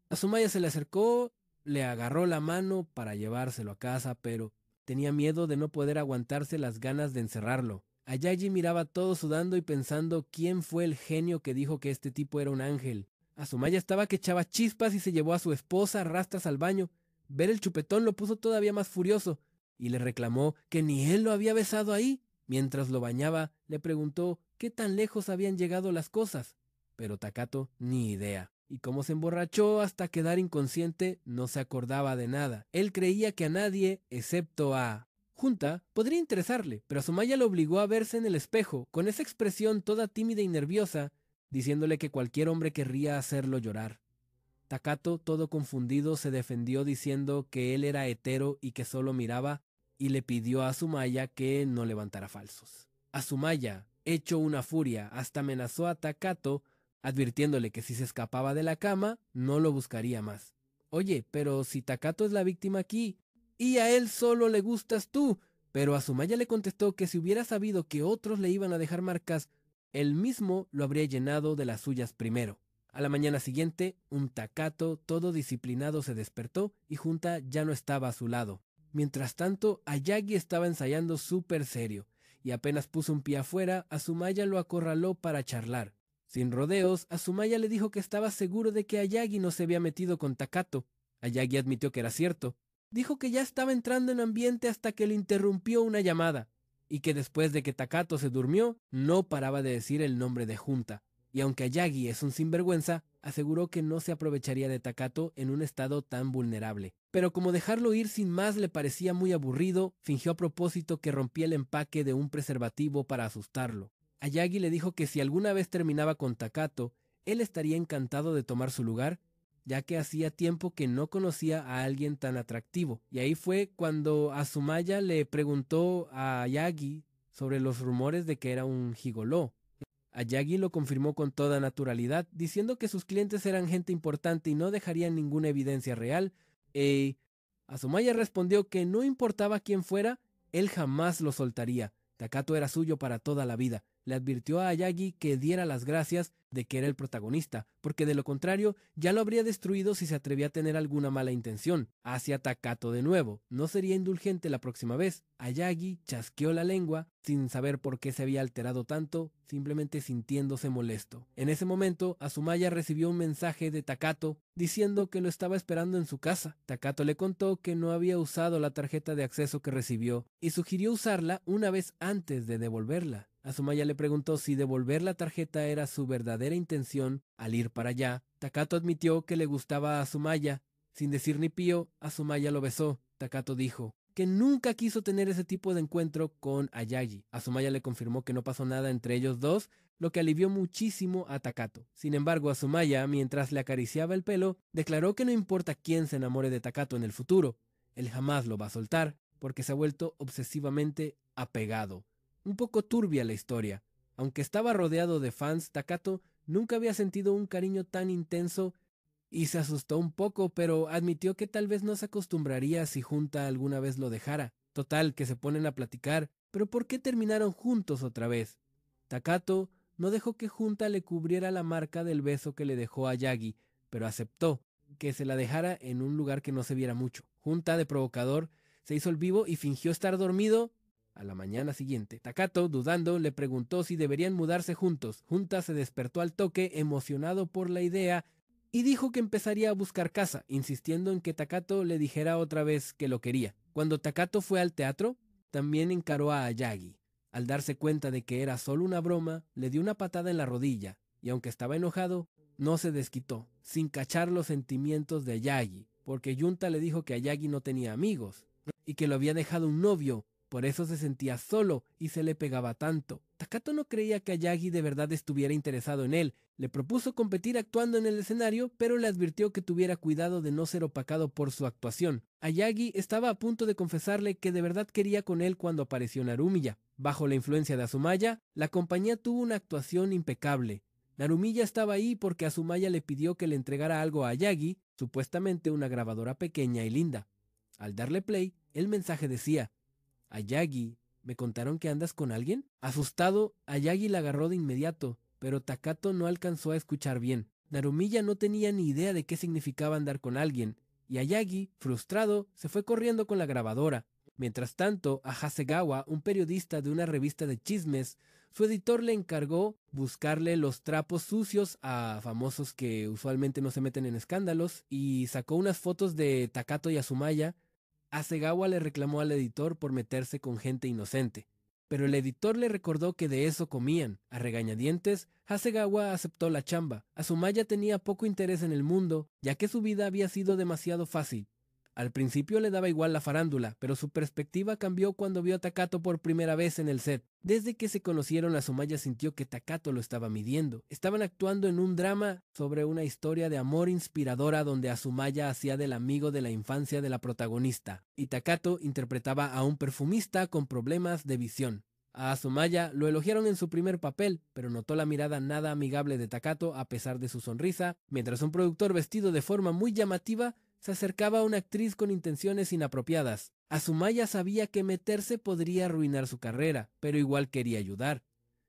Azumaya se le acercó, le agarró la mano para llevárselo a casa, pero tenía miedo de no poder aguantarse las ganas de encerrarlo. Ayagi miraba todo sudando y pensando quién fue el genio que dijo que este tipo era un ángel. Azumaya estaba que echaba chispas y se llevó a su esposa a rastras al baño. Ver el chupetón lo puso todavía más furioso y le reclamó que ni él lo había besado ahí. Mientras lo bañaba, le preguntó qué tan lejos habían llegado las cosas. Pero Takato ni idea. Y como se emborrachó hasta quedar inconsciente, no se acordaba de nada. Él creía que a nadie, excepto a Junta, podría interesarle, pero Azumaya lo obligó a verse en el espejo, con esa expresión toda tímida y nerviosa, diciéndole que cualquier hombre querría hacerlo llorar. Takato, todo confundido, se defendió diciendo que él era hetero y que solo miraba, y le pidió a Azumaya que no levantara falsos. Azumaya, hecho una furia, hasta amenazó a Takato, advirtiéndole que si se escapaba de la cama, no lo buscaría más. Oye, pero si Takato es la víctima aquí, y a él solo le gustas tú. Pero Azumaya le contestó que si hubiera sabido que otros le iban a dejar marcas, él mismo lo habría llenado de las suyas primero. A la mañana siguiente, un Takato todo disciplinado se despertó y Junta ya no estaba a su lado. Mientras tanto, Ayagi estaba ensayando súper serio, y apenas puso un pie afuera, Azumaya lo acorraló para charlar. Sin rodeos, Azumaya le dijo que estaba seguro de que Ayagi no se había metido con Takato. Ayagi admitió que era cierto. Dijo que ya estaba entrando en ambiente hasta que le interrumpió una llamada, y que después de que Takato se durmió, no paraba de decir el nombre de Junta. Y aunque Ayagi es un sinvergüenza, aseguró que no se aprovecharía de Takato en un estado tan vulnerable. Pero como dejarlo ir sin más le parecía muy aburrido, fingió a propósito que rompía el empaque de un preservativo para asustarlo. Ayagi le dijo que si alguna vez terminaba con Takato, él estaría encantado de tomar su lugar, ya que hacía tiempo que no conocía a alguien tan atractivo. Y ahí fue cuando Azumaya le preguntó a Ayagi sobre los rumores de que era un gigoló. Ayagi lo confirmó con toda naturalidad, diciendo que sus clientes eran gente importante y no dejarían ninguna evidencia real. Azumaya respondió que no importaba quién fuera, él jamás lo soltaría. Takato era suyo para toda la vida, le advirtió a Ayagi que diera las gracias de que era el protagonista, porque de lo contrario ya lo habría destruido si se atrevía a tener alguna mala intención hacia Takato de nuevo. No sería indulgente la próxima vez. Ayagi chasqueó la lengua sin saber por qué se había alterado tanto, simplemente sintiéndose molesto. En ese momento, Azumaya recibió un mensaje de Takato diciendo que lo estaba esperando en su casa. Takato le contó que no había usado la tarjeta de acceso que recibió y sugirió usarla una vez antes de devolverla. Azumaya le preguntó si devolver la tarjeta era su verdadera intención al ir para allá. Takato admitió que le gustaba a Azumaya. Sin decir ni pío, Azumaya lo besó. Takato dijo que nunca quiso tener ese tipo de encuentro con Ayagi. Azumaya le confirmó que no pasó nada entre ellos dos, lo que alivió muchísimo a Takato. Sin embargo, Azumaya, mientras le acariciaba el pelo, declaró que no importa quién se enamore de Takato en el futuro, él jamás lo va a soltar, porque se ha vuelto obsesivamente apegado. Un poco turbia la historia. Aunque estaba rodeado de fans, Takato nunca había sentido un cariño tan intenso y se asustó un poco, pero admitió que tal vez no se acostumbraría si Junta alguna vez lo dejara. Total, que se ponen a platicar, pero ¿por qué terminaron juntos otra vez? Takato no dejó que Junta le cubriera la marca del beso que le dejó a Yagi, pero aceptó que se la dejara en un lugar que no se viera mucho. Junta, de provocador, se hizo el vivo y fingió estar dormido. A la mañana siguiente, Takato, dudando, le preguntó si deberían mudarse juntos. Junta se despertó al toque, emocionado por la idea, y dijo que empezaría a buscar casa, insistiendo en que Takato le dijera otra vez que lo quería. Cuando Takato fue al teatro, también encaró a Ayagi. Al darse cuenta de que era solo una broma, le dio una patada en la rodilla, y aunque estaba enojado, no se desquitó, sin cachar los sentimientos de Ayagi, porque Junta le dijo que Ayagi no tenía amigos, y que lo había dejado un novio. Por eso se sentía solo y se le pegaba tanto. Takato no creía que Ayagi de verdad estuviera interesado en él. Le propuso competir actuando en el escenario, pero le advirtió que tuviera cuidado de no ser opacado por su actuación. Ayagi estaba a punto de confesarle que de verdad quería con él cuando apareció Narumiya. Bajo la influencia de Azumaya, la compañía tuvo una actuación impecable. Narumiya estaba ahí porque Azumaya le pidió que le entregara algo a Ayagi, supuestamente una grabadora pequeña y linda. Al darle play, el mensaje decía: Ayagi, ¿me contaron que andas con alguien? Asustado, Ayagi la agarró de inmediato, pero Takato no alcanzó a escuchar bien. Narumiya no tenía ni idea de qué significaba andar con alguien, y Ayagi, frustrado, se fue corriendo con la grabadora. Mientras tanto, a Hasegawa, un periodista de una revista de chismes, su editor le encargó buscarle los trapos sucios a famosos que usualmente no se meten en escándalos, y sacó unas fotos de Takato y Azumaya. Hasegawa le reclamó al editor por meterse con gente inocente, pero el editor le recordó que de eso comían. A regañadientes, Hasegawa aceptó la chamba. Azumaya tenía poco interés en el mundo, ya que su vida había sido demasiado fácil. Al principio le daba igual la farándula, pero su perspectiva cambió cuando vio a Takato por primera vez en el set. Desde que se conocieron, Azumaya sintió que Takato lo estaba midiendo. Estaban actuando en un drama sobre una historia de amor inspiradora donde Azumaya hacía del amigo de la infancia de la protagonista, y Takato interpretaba a un perfumista con problemas de visión. A Azumaya lo elogiaron en su primer papel, pero notó la mirada nada amigable de Takato a pesar de su sonrisa, mientras un productor vestido de forma muy llamativa se acercaba a una actriz con intenciones inapropiadas. Azumaya sabía que meterse podría arruinar su carrera, pero igual quería ayudar.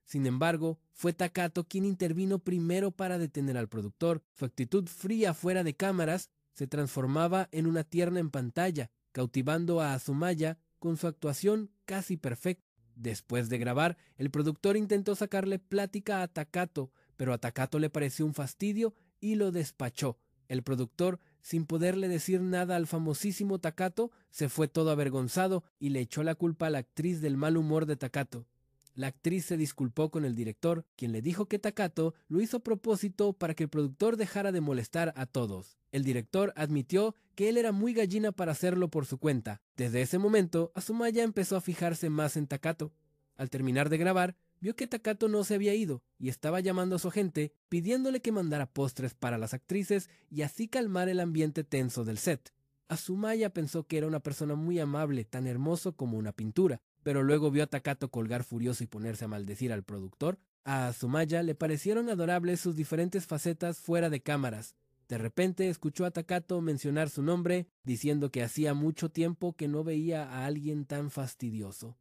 Sin embargo, fue Takato quien intervino primero para detener al productor. Su actitud fría fuera de cámaras se transformaba en una tierna en pantalla, cautivando a Azumaya con su actuación casi perfecta. Después de grabar, el productor intentó sacarle plática a Takato, pero a Takato le pareció un fastidio y lo despachó. El productor, sin poderle decir nada al famosísimo Takato, se fue todo avergonzado y le echó la culpa a la actriz del mal humor de Takato. La actriz se disculpó con el director, quien le dijo que Takato lo hizo a propósito para que el productor dejara de molestar a todos. El director admitió que él era muy gallina para hacerlo por su cuenta. Desde ese momento, Azumaya empezó a fijarse más en Takato. Al terminar de grabar, vio que Takato no se había ido y estaba llamando a su agente pidiéndole que mandara postres para las actrices y así calmar el ambiente tenso del set. Azumaya pensó que era una persona muy amable, tan hermoso como una pintura, pero luego vio a Takato colgar furioso y ponerse a maldecir al productor. A Azumaya le parecieron adorables sus diferentes facetas fuera de cámaras. De repente escuchó a Takato mencionar su nombre, diciendo que hacía mucho tiempo que no veía a alguien tan fastidioso.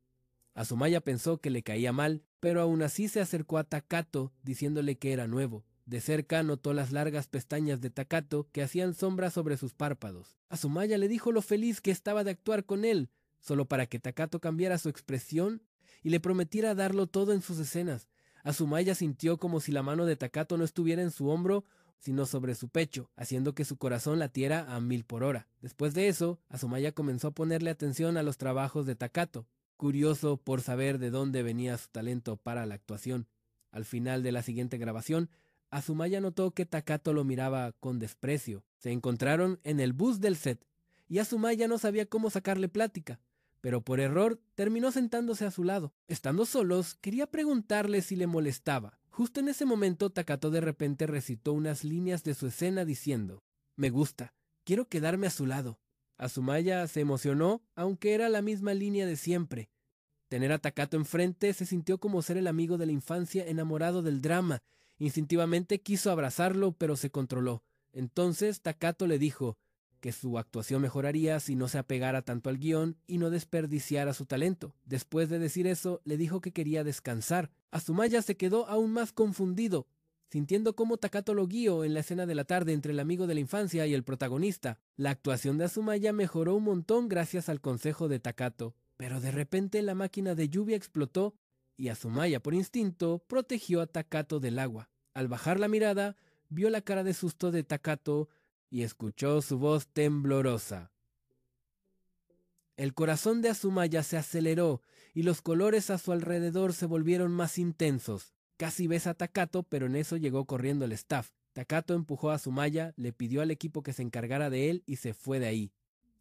Asumaya pensó que le caía mal, pero aún así se acercó a Takato diciéndole que era nuevo. De cerca notó las largas pestañas de Takato que hacían sombra sobre sus párpados. Asumaya le dijo lo feliz que estaba de actuar con él, solo para que Takato cambiara su expresión y le prometiera darlo todo en sus escenas. Asumaya sintió como si la mano de Takato no estuviera en su hombro, sino sobre su pecho, haciendo que su corazón latiera a 1000 por hora. Después de eso, Asumaya comenzó a ponerle atención a los trabajos de Takato, curioso por saber de dónde venía su talento para la actuación. Al final de la siguiente grabación, Asumaya notó que Takato lo miraba con desprecio. Se encontraron en el bus del set, y Asumaya no sabía cómo sacarle plática, pero por error terminó sentándose a su lado. Estando solos, quería preguntarle si le molestaba. Justo en ese momento, Takato de repente recitó unas líneas de su escena diciendo: «Me gusta, quiero quedarme a su lado». Asumaya se emocionó, aunque era la misma línea de siempre. Tener a Takato enfrente se sintió como ser el amigo de la infancia enamorado del drama. Instintivamente quiso abrazarlo, pero se controló. Entonces Takato le dijo que su actuación mejoraría si no se apegara tanto al guión y no desperdiciara su talento. Después de decir eso, le dijo que quería descansar. Asumaya se quedó aún más confundido, sintiendo cómo Takato lo guió en la escena de la tarde entre el amigo de la infancia y el protagonista. La actuación de Asumaya mejoró un montón gracias al consejo de Takato. Pero de repente la máquina de lluvia explotó y Asumaya, por instinto, protegió a Takato del agua. Al bajar la mirada, vio la cara de susto de Takato y escuchó su voz temblorosa. El corazón de Asumaya se aceleró y los colores a su alrededor se volvieron más intensos. Casi besa a Takato, pero en eso llegó corriendo el staff. Takato empujó a Asumaya, le pidió al equipo que se encargara de él y se fue de ahí.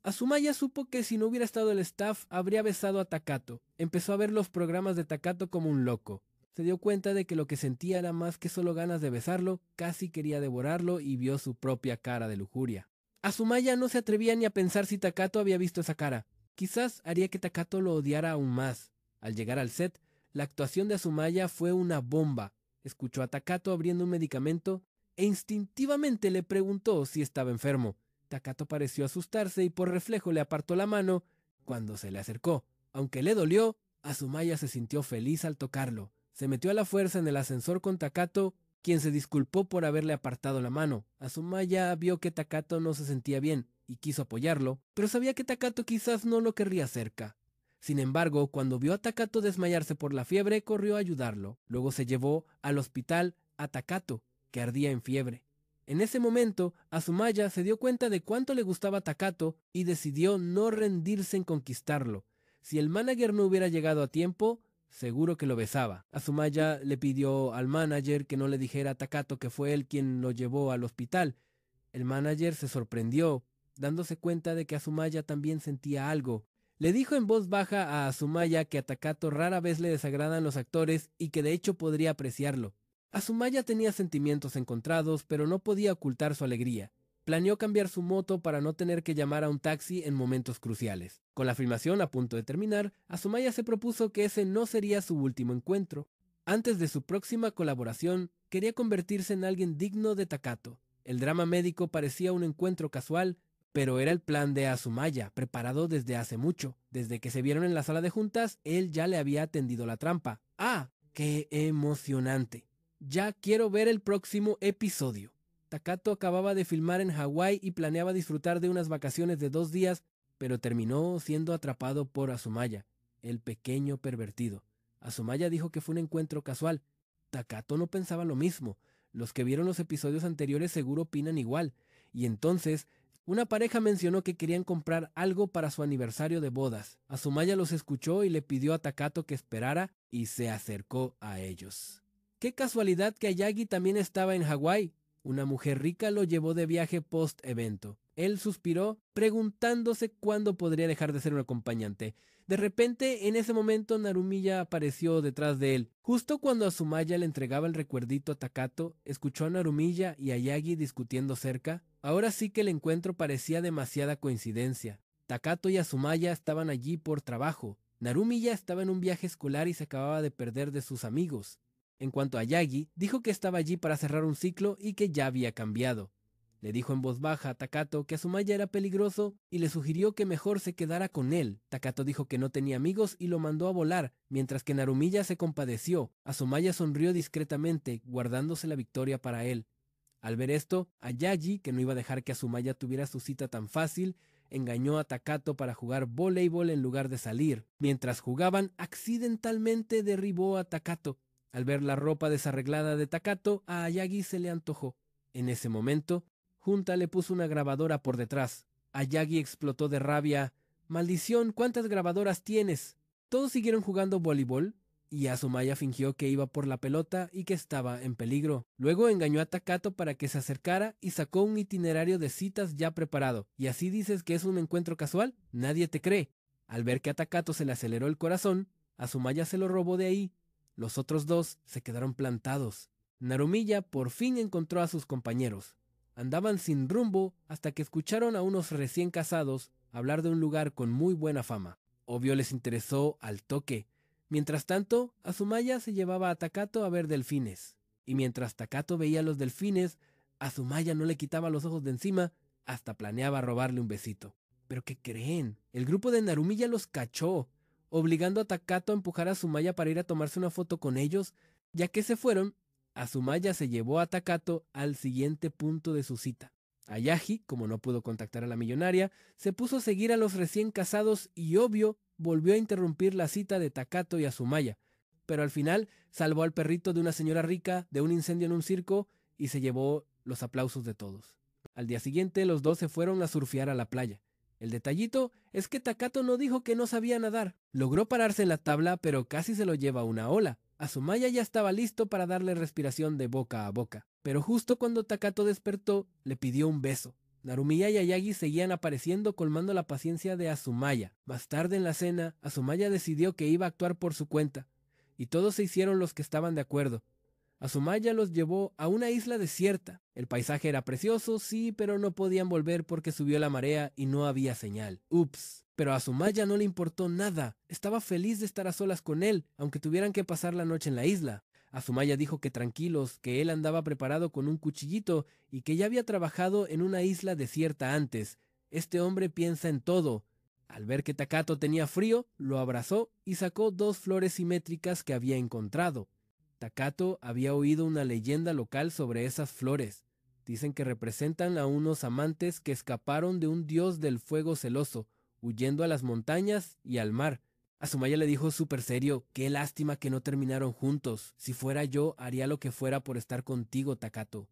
Asumaya supo que si no hubiera estado el staff, habría besado a Takato. Empezó a ver los programas de Takato como un loco. Se dio cuenta de que lo que sentía era más que solo ganas de besarlo, casi quería devorarlo y vio su propia cara de lujuria. Asumaya no se atrevía ni a pensar si Takato había visto esa cara. Quizás haría que Takato lo odiara aún más. Al llegar al set, la actuación de Asumaya fue una bomba. Escuchó a Takato abriendo un medicamento e instintivamente le preguntó si estaba enfermo. Takato pareció asustarse y por reflejo le apartó la mano cuando se le acercó. Aunque le dolió, Asumaya se sintió feliz al tocarlo. Se metió a la fuerza en el ascensor con Takato, quien se disculpó por haberle apartado la mano. Asumaya vio que Takato no se sentía bien y quiso apoyarlo, pero sabía que Takato quizás no lo querría cerca. Sin embargo, cuando vio a Takato desmayarse por la fiebre, corrió a ayudarlo. Luego se llevó al hospital a Takato, que ardía en fiebre. En ese momento, Asumaya se dio cuenta de cuánto le gustaba Takato y decidió no rendirse en conquistarlo. Si el manager no hubiera llegado a tiempo, seguro que lo besaba. Asumaya le pidió al manager que no le dijera a Takato que fue él quien lo llevó al hospital. El manager se sorprendió, dándose cuenta de que Asumaya también sentía algo. Le dijo en voz baja a Asumaya que a Takato rara vez le desagradan los actores y que de hecho podría apreciarlo. Asumaya tenía sentimientos encontrados, pero no podía ocultar su alegría. Planeó cambiar su moto para no tener que llamar a un taxi en momentos cruciales. Con la filmación a punto de terminar, Asumaya se propuso que ese no sería su último encuentro. Antes de su próxima colaboración, quería convertirse en alguien digno de Takato. El drama médico parecía un encuentro casual, pero era el plan de Asumaya, preparado desde hace mucho. Desde que se vieron en la sala de juntas, él ya le había tendido la trampa. ¡Ah! ¡Qué emocionante! Ya quiero ver el próximo episodio. Takato acababa de filmar en Hawái y planeaba disfrutar de unas vacaciones de 2 días, pero terminó siendo atrapado por Asumaya, el pequeño pervertido. Asumaya dijo que fue un encuentro casual. Takato no pensaba lo mismo. Los que vieron los episodios anteriores seguro opinan igual. Y entonces, una pareja mencionó que querían comprar algo para su aniversario de bodas. Asumaya los escuchó y le pidió a Takato que esperara y se acercó a ellos. Qué casualidad que Ayagi también estaba en Hawái. Una mujer rica lo llevó de viaje post-evento. Él suspiró, preguntándose cuándo podría dejar de ser un acompañante. De repente, en ese momento, Narumiya apareció detrás de él. Justo cuando Asumaya le entregaba el recuerdito a Takato, escuchó a Narumiya y a Yagi discutiendo cerca. Ahora sí que el encuentro parecía demasiada coincidencia. Takato y Asumaya estaban allí por trabajo. Narumiya estaba en un viaje escolar y se acababa de perder de sus amigos. En cuanto a Yagi, dijo que estaba allí para cerrar un ciclo y que ya había cambiado. Le dijo en voz baja a Takato que Azumaya era peligroso y le sugirió que mejor se quedara con él. Takato dijo que no tenía amigos y lo mandó a volar, mientras que Narumiya se compadeció. Azumaya sonrió discretamente, guardándose la victoria para él. Al ver esto, Ayagi, que no iba a dejar que Azumaya tuviera su cita tan fácil, engañó a Takato para jugar voleibol en lugar de salir. Mientras jugaban, accidentalmente derribó a Takato. Al ver la ropa desarreglada de Takato, a Ayagi se le antojó. En ese momento, Junta le puso una grabadora por detrás. Ayagi explotó de rabia. «¡Maldición! ¿Cuántas grabadoras tienes?» Todos siguieron jugando voleibol y Azumaya fingió que iba por la pelota y que estaba en peligro. Luego engañó a Takato para que se acercara y sacó un itinerario de citas ya preparado. ¿Y así dices que es un encuentro casual? Nadie te cree. Al ver que a Takato se le aceleró el corazón, Azumaya se lo robó de ahí. Los otros dos se quedaron plantados. Narumiya por fin encontró a sus compañeros. Andaban sin rumbo hasta que escucharon a unos recién casados hablar de un lugar con muy buena fama. Obvio les interesó al toque. Mientras tanto, Azumaya se llevaba a Takato a ver delfines. Y mientras Takato veía los delfines, Azumaya no le quitaba los ojos de encima, hasta planeaba robarle un besito. ¿Pero qué creen? El grupo de Narumiya los cachó, obligando a Takato a empujar a Azumaya para ir a tomarse una foto con ellos. Ya que se fueron, Azumaya se llevó a Takato al siguiente punto de su cita. Ayagi, como no pudo contactar a la millonaria, se puso a seguir a los recién casados y, obvio, volvió a interrumpir la cita de Takato y Azumaya, pero al final salvó al perrito de una señora rica de un incendio en un circo y se llevó los aplausos de todos. Al día siguiente los dos se fueron a surfear a la playa. El detallito es que Takato no dijo que no sabía nadar. Logró pararse en la tabla, pero casi se lo lleva una ola. Azumaya ya estaba listo para darle respiración de boca a boca, pero justo cuando Takato despertó, le pidió un beso. Narumiya y Ayagi seguían apareciendo, colmando la paciencia de Azumaya. Más tarde en la cena, Azumaya decidió que iba a actuar por su cuenta, y todos se hicieron los que estaban de acuerdo. Azumaya los llevó a una isla desierta. El paisaje era precioso, sí, pero no podían volver porque subió la marea y no había señal. Ups. Pero a Azumaya no le importó nada. Estaba feliz de estar a solas con él, aunque tuvieran que pasar la noche en la isla. Azumaya dijo que tranquilos, que él andaba preparado con un cuchillito y que ya había trabajado en una isla desierta antes. Este hombre piensa en todo. Al ver que Takato tenía frío, lo abrazó y sacó 2 flores simétricas que había encontrado. Takato había oído una leyenda local sobre esas flores. Dicen que representan a unos amantes que escaparon de un dios del fuego celoso, huyendo a las montañas y al mar. Azumaya le dijo súper serio: «Qué lástima que no terminaron juntos. Si fuera yo, haría lo que fuera por estar contigo, Takato».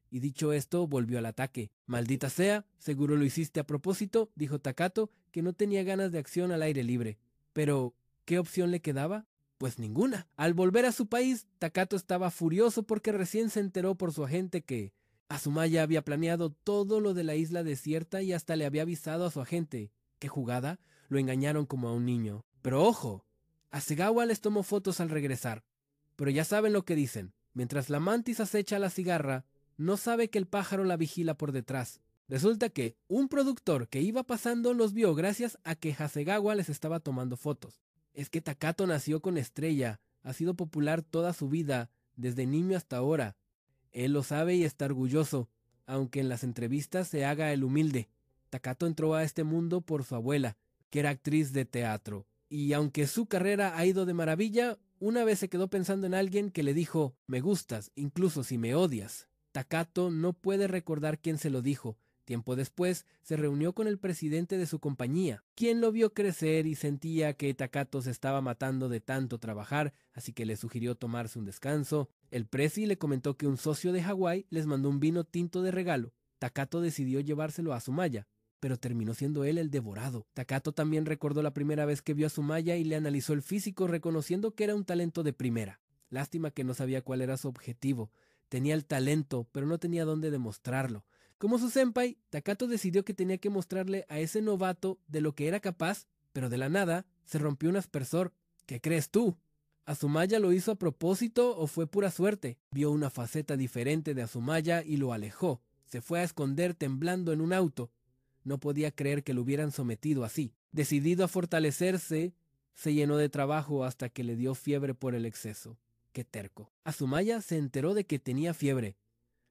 Y dicho esto, volvió al ataque. «Maldita sea, seguro lo hiciste a propósito», dijo Takato, que no tenía ganas de acción al aire libre. Pero, ¿qué opción le quedaba? Pues ninguna. Al volver a su país, Takato estaba furioso porque recién se enteró por su agente que Azumaya había planeado todo lo de la isla desierta y hasta le había avisado a su agente. ¿Qué jugada? Lo engañaron como a un niño. Pero ojo, Hasegawa les tomó fotos al regresar. Pero ya saben lo que dicen. Mientras la mantis acecha la cigarra, no sabe que el pájaro la vigila por detrás. Resulta que un productor que iba pasando los vio gracias a que Hasegawa les estaba tomando fotos. Es que Takato nació con estrella, ha sido popular toda su vida, desde niño hasta ahora. Él lo sabe y está orgulloso, aunque en las entrevistas se haga el humilde. Takato entró a este mundo por su abuela, que era actriz de teatro. Y aunque su carrera ha ido de maravilla, una vez se quedó pensando en alguien que le dijo: «Me gustas, incluso si me odias». Takato no puede recordar quién se lo dijo. Tiempo después, se reunió con el presidente de su compañía, quien lo vio crecer y sentía que Takato se estaba matando de tanto trabajar, así que le sugirió tomarse un descanso. El presi le comentó que un socio de Hawái les mandó un vino tinto de regalo. Takato decidió llevárselo a Azumaya, pero terminó siendo él el devorado. Takato también recordó la primera vez que vio a Azumaya y le analizó el físico, reconociendo que era un talento de primera. Lástima que no sabía cuál era su objetivo. Tenía el talento, pero no tenía dónde demostrarlo. Como su senpai, Takato decidió que tenía que mostrarle a ese novato de lo que era capaz, pero de la nada se rompió un aspersor. ¿Qué crees tú? ¿Azumaya lo hizo a propósito o fue pura suerte? Vio una faceta diferente de Azumaya y lo alejó. Se fue a esconder temblando en un auto. No podía creer que lo hubieran sometido así. Decidido a fortalecerse, se llenó de trabajo hasta que le dio fiebre por el exceso. ¡Qué terco! Azumaya se enteró de que tenía fiebre.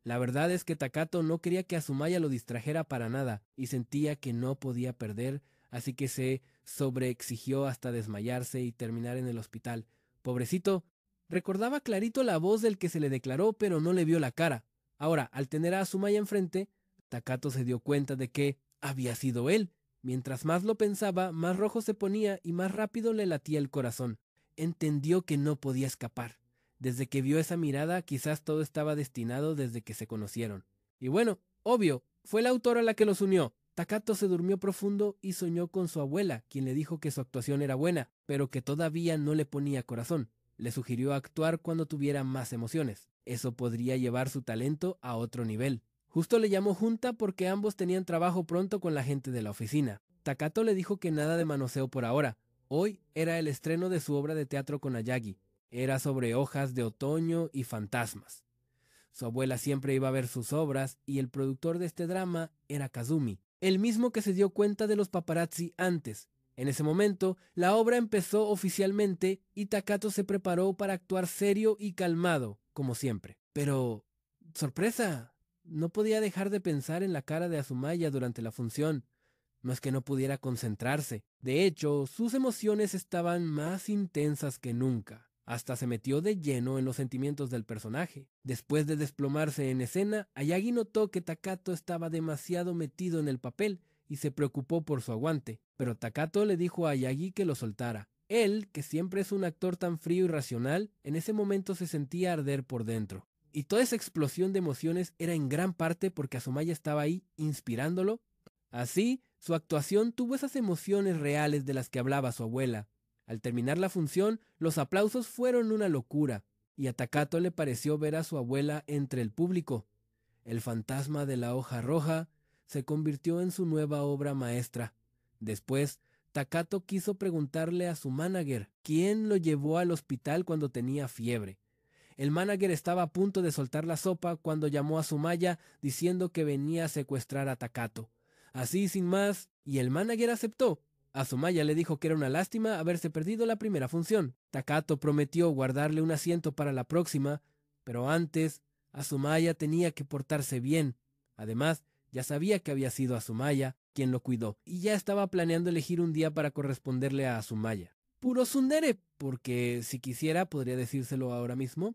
La verdad es que Takato no quería que Azumaya lo distrajera para nada y sentía que no podía perder, así que se sobreexigió hasta desmayarse y terminar en el hospital. Pobrecito, recordaba clarito la voz del que se le declaró, pero no le vio la cara. Ahora, al tener a Azumaya enfrente, Takato se dio cuenta de que había sido él. Mientras más lo pensaba, más rojo se ponía y más rápido le latía el corazón. Entendió que no podía escapar. Desde que vio esa mirada, quizás todo estaba destinado desde que se conocieron. Y bueno, obvio, fue la autora la que los unió. Takato se durmió profundo y soñó con su abuela, quien le dijo que su actuación era buena, pero que todavía no le ponía corazón. Le sugirió actuar cuando tuviera más emociones. Eso podría llevar su talento a otro nivel. Justo le llamó junta porque ambos tenían trabajo pronto con la gente de la oficina. Takato le dijo que nada de manoseo por ahora. Hoy era el estreno de su obra de teatro con Ayagi. Era sobre hojas de otoño y fantasmas. Su abuela siempre iba a ver sus obras y el productor de este drama era Kazumi, el mismo que se dio cuenta de los paparazzi antes. En ese momento, la obra empezó oficialmente y Takato se preparó para actuar serio y calmado, como siempre. Pero, sorpresa, no podía dejar de pensar en la cara de Azumaya durante la función. No es que no pudiera concentrarse. De hecho, sus emociones estaban más intensas que nunca. Hasta se metió de lleno en los sentimientos del personaje. Después de desplomarse en escena, Ayagi notó que Takato estaba demasiado metido en el papel y se preocupó por su aguante. Pero Takato le dijo a Ayagi que lo soltara. Él, que siempre es un actor tan frío y racional, en ese momento se sentía arder por dentro. Y toda esa explosión de emociones era en gran parte porque Azumaya estaba ahí inspirándolo. Así, su actuación tuvo esas emociones reales de las que hablaba su abuela. Al terminar la función, los aplausos fueron una locura, y a Takato le pareció ver a su abuela entre el público. El fantasma de la hoja roja se convirtió en su nueva obra maestra. Después, Takato quiso preguntarle a su manager quién lo llevó al hospital cuando tenía fiebre. El manager estaba a punto de soltar la sopa cuando llamó a Azumaya diciendo que venía a secuestrar a Takato. Así sin más, y el manager aceptó. Azumaya le dijo que era una lástima haberse perdido la primera función. Takato prometió guardarle un asiento para la próxima, pero antes, Azumaya tenía que portarse bien. Además, ya sabía que había sido Azumaya quien lo cuidó, y ya estaba planeando elegir un día para corresponderle a Azumaya. Puro tsundere, porque si quisiera podría decírselo ahora mismo.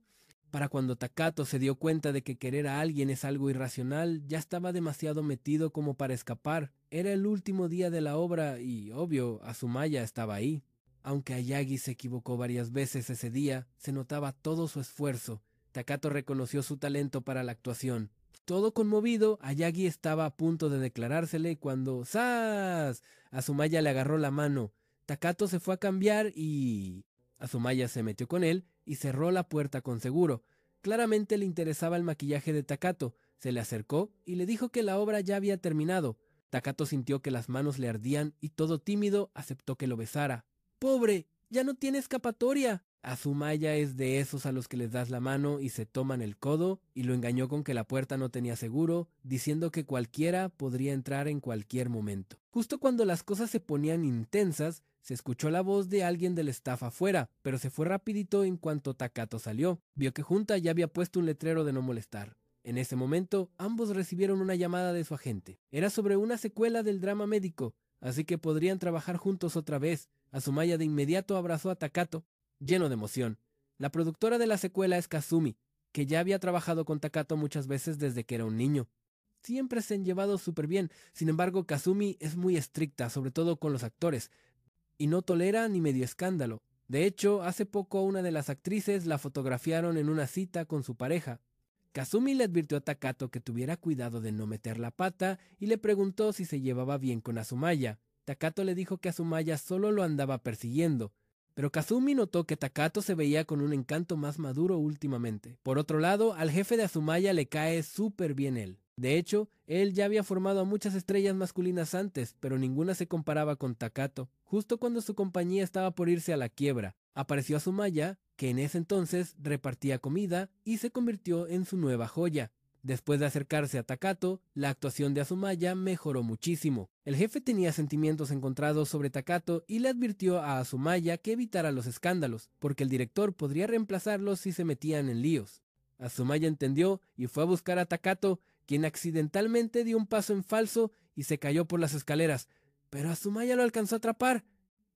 Para cuando Takato se dio cuenta de que querer a alguien es algo irracional, ya estaba demasiado metido como para escapar. Era el último día de la obra y, obvio, Azumaya estaba ahí. Aunque Ayagi se equivocó varias veces ese día, se notaba todo su esfuerzo. Takato reconoció su talento para la actuación. Todo conmovido, Ayagi estaba a punto de declarársele cuando ¡zas! Azumaya le agarró la mano. Takato se fue a cambiar y Azumaya se metió con él y cerró la puerta con seguro. Claramente le interesaba el maquillaje de Takato. Se le acercó y le dijo que la obra ya había terminado. Takato sintió que las manos le ardían y todo tímido aceptó que lo besara. ¡Pobre! ¡Ya no tiene escapatoria! Azumaya es de esos a los que les das la mano y se toman el codo, y lo engañó con que la puerta no tenía seguro, diciendo que cualquiera podría entrar en cualquier momento. Justo cuando las cosas se ponían intensas, se escuchó la voz de alguien del staff afuera, pero se fue rapidito en cuanto Takato salió. Vio que Junta ya había puesto un letrero de no molestar. En ese momento, ambos recibieron una llamada de su agente. Era sobre una secuela del drama médico, así que podrían trabajar juntos otra vez. Azumaya de inmediato abrazó a Takato, lleno de emoción. La productora de la secuela es Kazumi, que ya había trabajado con Takato muchas veces desde que era un niño. Siempre se han llevado súper bien. Sin embargo, Kazumi es muy estricta, sobre todo con los actores, y no tolera ni medio escándalo. De hecho, hace poco a una de las actrices la fotografiaron en una cita con su pareja. Kazumi le advirtió a Takato que tuviera cuidado de no meter la pata y le preguntó si se llevaba bien con Azumaya. Takato le dijo que Azumaya solo lo andaba persiguiendo, pero Kazumi notó que Takato se veía con un encanto más maduro últimamente. Por otro lado, al jefe de Azumaya le cae súper bien él. De hecho, él ya había formado a muchas estrellas masculinas antes, pero ninguna se comparaba con Takato. Justo cuando su compañía estaba por irse a la quiebra, apareció Azumaya, que en ese entonces repartía comida y se convirtió en su nueva joya. Después de acercarse a Takato, la actuación de Azumaya mejoró muchísimo. El jefe tenía sentimientos encontrados sobre Takato y le advirtió a Azumaya que evitara los escándalos, porque el director podría reemplazarlos si se metían en líos. Azumaya entendió y fue a buscar a Takato, quien accidentalmente dio un paso en falso y se cayó por las escaleras, pero Azumaya lo alcanzó a atrapar.